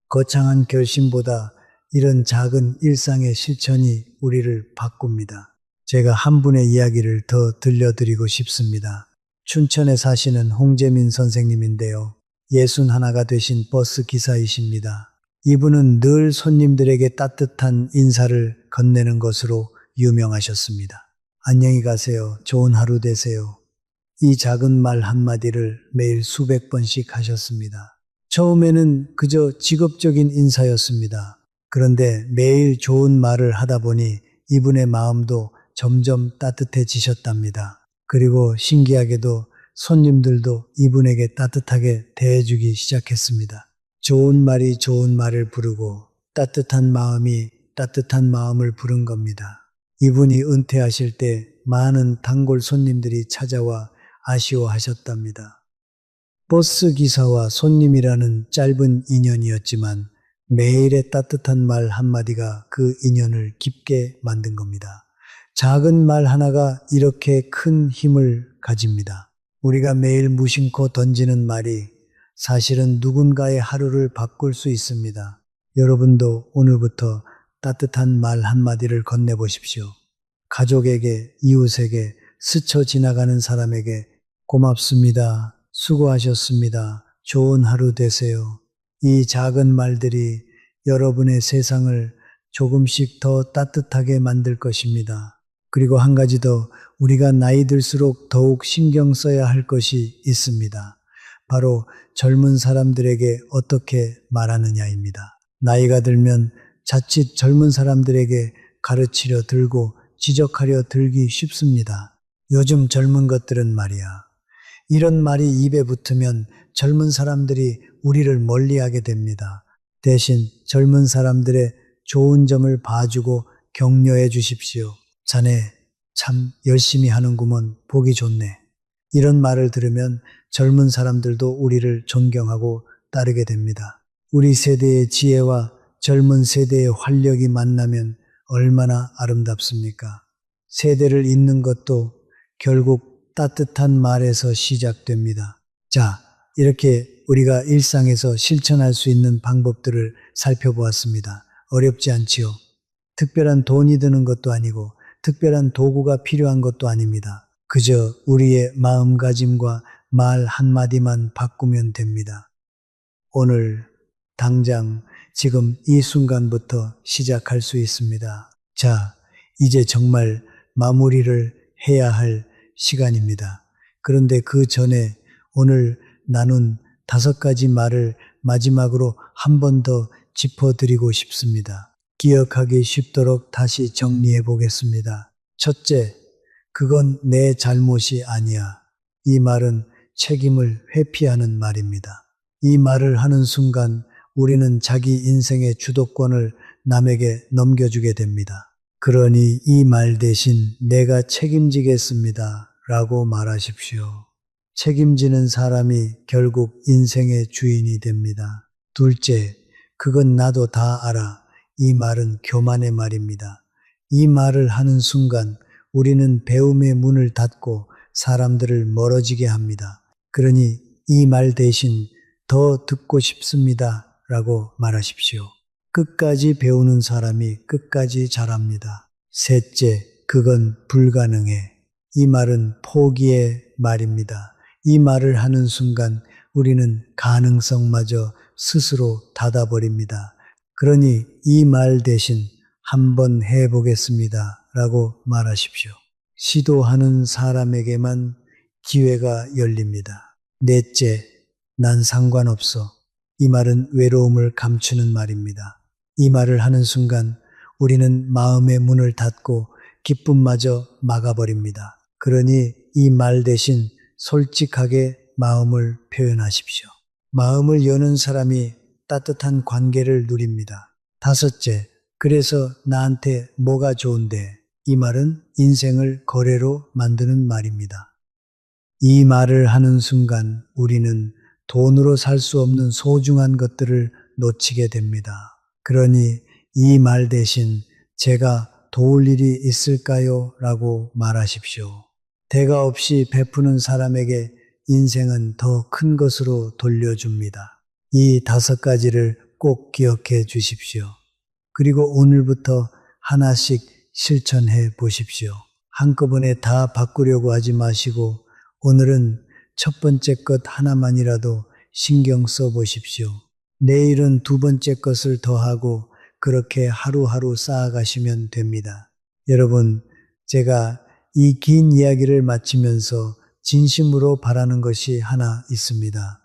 거창한 결심보다 이런 작은 일상의 실천이 우리를 바꿉니다. 제가 한 분의 이야기를 더 들려드리고 싶습니다. 춘천에 사시는 홍재민 선생님인데요. 61가 되신 버스 기사이십니다. 이분은 늘 손님들에게 따뜻한 인사를 건네는 것으로 유명하셨습니다. 안녕히 가세요. 좋은 하루 되세요. 이 작은 말 한마디를 매일 수백 번씩 하셨습니다. 처음에는 그저 직업적인 인사였습니다. 그런데 매일 좋은 말을 하다 보니 이분의 마음도 점점 따뜻해지셨답니다. 그리고 신기하게도 손님들도 이분에게 따뜻하게 대해주기 시작했습니다. 좋은 말이 좋은 말을 부르고 따뜻한 마음이 따뜻한 마음을 부른 겁니다. 이분이 은퇴하실 때 많은 단골 손님들이 찾아와 아쉬워하셨답니다. 버스 기사와 손님이라는 짧은 인연이었지만 매일의 따뜻한 말 한마디가 그 인연을 깊게 만든 겁니다. 작은 말 하나가 이렇게 큰 힘을 가집니다. 우리가 매일 무심코 던지는 말이 사실은 누군가의 하루를 바꿀 수 있습니다. 여러분도 오늘부터 따뜻한 말 한마디를 건네보십시오. 가족에게, 이웃에게, 스쳐 지나가는 사람에게 고맙습니다. 수고하셨습니다. 좋은 하루 되세요. 이 작은 말들이 여러분의 세상을 조금씩 더 따뜻하게 만들 것입니다. 그리고 한 가지 더, 우리가 나이 들수록 더욱 신경 써야 할 것이 있습니다. 바로 젊은 사람들에게 어떻게 말하느냐입니다. 나이가 들면 자칫 젊은 사람들에게 가르치려 들고 지적하려 들기 쉽습니다. 요즘 젊은 것들은 말이야. 이런 말이 입에 붙으면 젊은 사람들이 우리를 멀리하게 됩니다. 대신 젊은 사람들의 좋은 점을 봐주고 격려해 주십시오. 자네 참 열심히 하는구먼. 보기 좋네. 이런 말을 들으면 젊은 사람들도 우리를 존경하고 따르게 됩니다. 우리 세대의 지혜와 젊은 세대의 활력이 만나면 얼마나 아름답습니까? 세대를 잇는 것도 결국 따뜻한 말에서 시작됩니다. 자, 이렇게 우리가 일상에서 실천할 수 있는 방법들을 살펴보았습니다. 어렵지 않지요? 특별한 돈이 드는 것도 아니고 특별한 도구가 필요한 것도 아닙니다. 그저 우리의 마음가짐과 말 한마디만 바꾸면 됩니다. 오늘 당장 지금 이 순간부터 시작할 수 있습니다. 자, 이제 정말 마무리를 해야 할 시간입니다. 그런데 그 전에 오늘 나눈 5가지 말을 마지막으로 한 번 더 짚어드리고 싶습니다. 기억하기 쉽도록 다시 정리해 보겠습니다. 첫째, 그건 내 잘못이 아니야. 이 말은 책임을 회피하는 말입니다. 이 말을 하는 순간 우리는 자기 인생의 주도권을 남에게 넘겨주게 됩니다. 그러니 이 말 대신 내가 책임지겠습니다. 라고 말하십시오. 책임지는 사람이 결국 인생의 주인이 됩니다. 둘째, 그건 나도 다 알아. 이 말은 교만의 말입니다. 이 말을 하는 순간 우리는 배움의 문을 닫고 사람들을 멀어지게 합니다. 그러니 이 말 대신 더 듣고 싶습니다. 라고 말하십시오. 끝까지 배우는 사람이 끝까지 잘합니다. 셋째, 그건 불가능해. 이 말은 포기의 말입니다. 이 말을 하는 순간 우리는 가능성마저 스스로 닫아버립니다. 그러니 이 말 대신 한번 해보겠습니다. 라고 말하십시오. 시도하는 사람에게만 기회가 열립니다. 넷째, 난 상관없어. 이 말은 외로움을 감추는 말입니다. 이 말을 하는 순간 우리는 마음의 문을 닫고 기쁨마저 막아버립니다. 그러니 이 말 대신 솔직하게 마음을 표현하십시오. 마음을 여는 사람이 따뜻한 관계를 누립니다. 다섯째, 그래서 나한테 뭐가 좋은데? 이 말은 인생을 거래로 만드는 말입니다. 이 말을 하는 순간 우리는 돈으로 살 수 없는 소중한 것들을 놓치게 됩니다. 그러니 이 말 대신 제가 도울 일이 있을까요? 라고 말하십시오. 대가 없이 베푸는 사람에게 인생은 더 큰 것으로 돌려줍니다. 이 5가지를 꼭 기억해 주십시오. 그리고 오늘부터 하나씩 실천해 보십시오. 한꺼번에 다 바꾸려고 하지 마시고 오늘은 첫 번째 것 하나만이라도 신경 써 보십시오. 내일은 두 번째 것을 더하고 그렇게 하루하루 쌓아가시면 됩니다. 여러분, 제가 이 긴 이야기를 마치면서 진심으로 바라는 것이 하나 있습니다.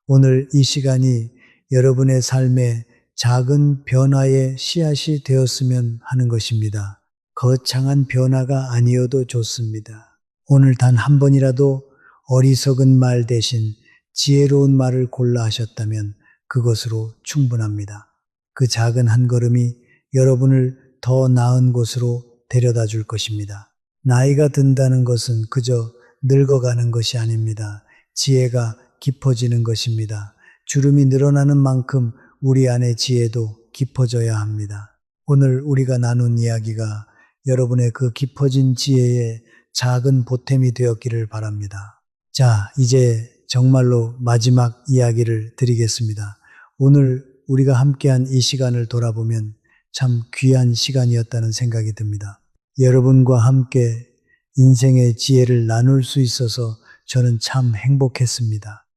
오늘 이 시간이 여러분의 삶에 작은 변화의 씨앗이 되었으면 하는 것입니다. 거창한 변화가 아니어도 좋습니다. 오늘 단 한 번이라도 어리석은 말 대신 지혜로운 말을 골라 하셨다면 그것으로 충분합니다. 그 작은 한 걸음이 여러분을 더 나은 곳으로 데려다 줄 것입니다. 나이가 든다는 것은 그저 늙어가는 것이 아닙니다. 지혜가 깊어지는 것입니다. 주름이 늘어나는 만큼 우리 안의 지혜도 깊어져야 합니다. 오늘 우리가 나눈 이야기가 여러분의 그 깊어진 지혜의 작은 보탬이 되었기를 바랍니다. 자, 이제 정말로 마지막 이야기를 드리겠습니다. 오늘 우리가 함께한 이 시간을 돌아보면 참 귀한 시간이었다는 생각이 듭니다. 여러분과 함께 인생의 지혜를 나눌 수 있어서 저는 참 행복했습니다.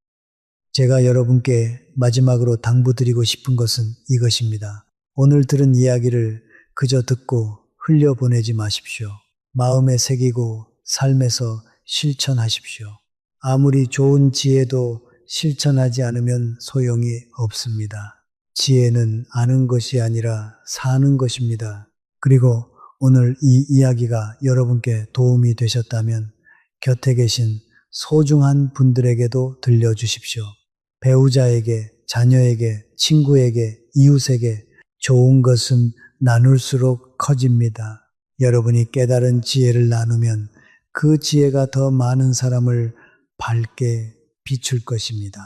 제가 여러분께 마지막으로 당부드리고 싶은 것은 이것입니다. 오늘 들은 이야기를 그저 듣고 흘려보내지 마십시오. 마음에 새기고 삶에서 실천하십시오. 아무리 좋은 지혜도 실천하지 않으면 소용이 없습니다. 지혜는 아는 것이 아니라 사는 것입니다. 그리고 오늘 이 이야기가 여러분께 도움이 되셨다면 곁에 계신 소중한 분들에게도 들려주십시오. 배우자에게, 자녀에게, 친구에게, 이웃에게 좋은 것은 나눌수록 커집니다. 여러분이 깨달은 지혜를 나누면 그 지혜가 더 많은 사람을 밝게 비출 것입니다.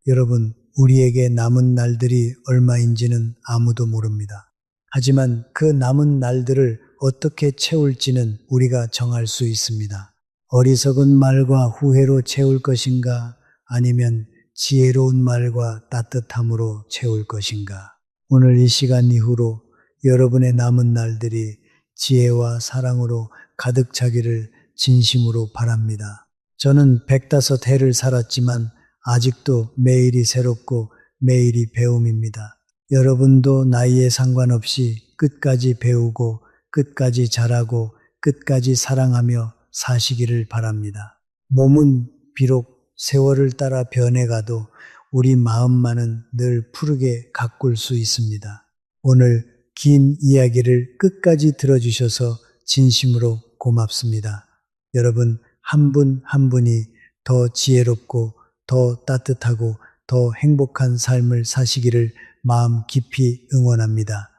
여러분, 우리에게 남은 날들이 얼마인지는 아무도 모릅니다. 하지만 그 남은 날들을 어떻게 채울지는 우리가 정할 수 있습니다. 어리석은 말과 후회로 채울 것인가 아니면 지혜로운 말과 따뜻함으로 채울 것인가. 오늘 이 시간 이후로 여러분의 남은 날들이 지혜와 사랑으로 가득 차기를 진심으로 바랍니다. 저는 105해를 살았지만 아직도 매일이 새롭고 매일이 배움입니다. 여러분도 나이에 상관없이 끝까지 배우고 끝까지 자라고 끝까지 사랑하며 사시기를 바랍니다. 몸은 비록 세월을 따라 변해가도 우리 마음만은 늘 푸르게 가꿀 수 있습니다. 오늘 긴 이야기를 끝까지 들어주셔서 진심으로 고맙습니다. 여러분 한 분 한 분이 더 지혜롭고 더 따뜻하고 더 행복한 삶을 사시기를 마음 깊이 응원합니다.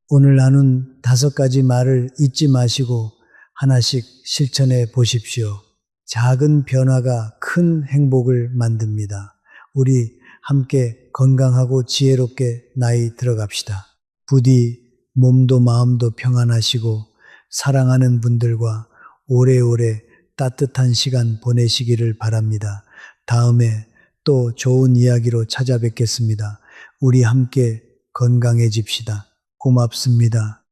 오늘 나눈 5가지 말을 잊지 마시고 하나씩 실천해 보십시오. 작은 변화가 큰 행복을 만듭니다. 우리 함께 건강하고 지혜롭게 나이 들어갑시다. 부디 몸도 마음도 평안하시고 사랑하는 분들과 오래오래 따뜻한 시간 보내시기를 바랍니다. 다음에 또 좋은 이야기로 찾아뵙겠습니다. 우리 함께 건강해집시다. 고맙습니다.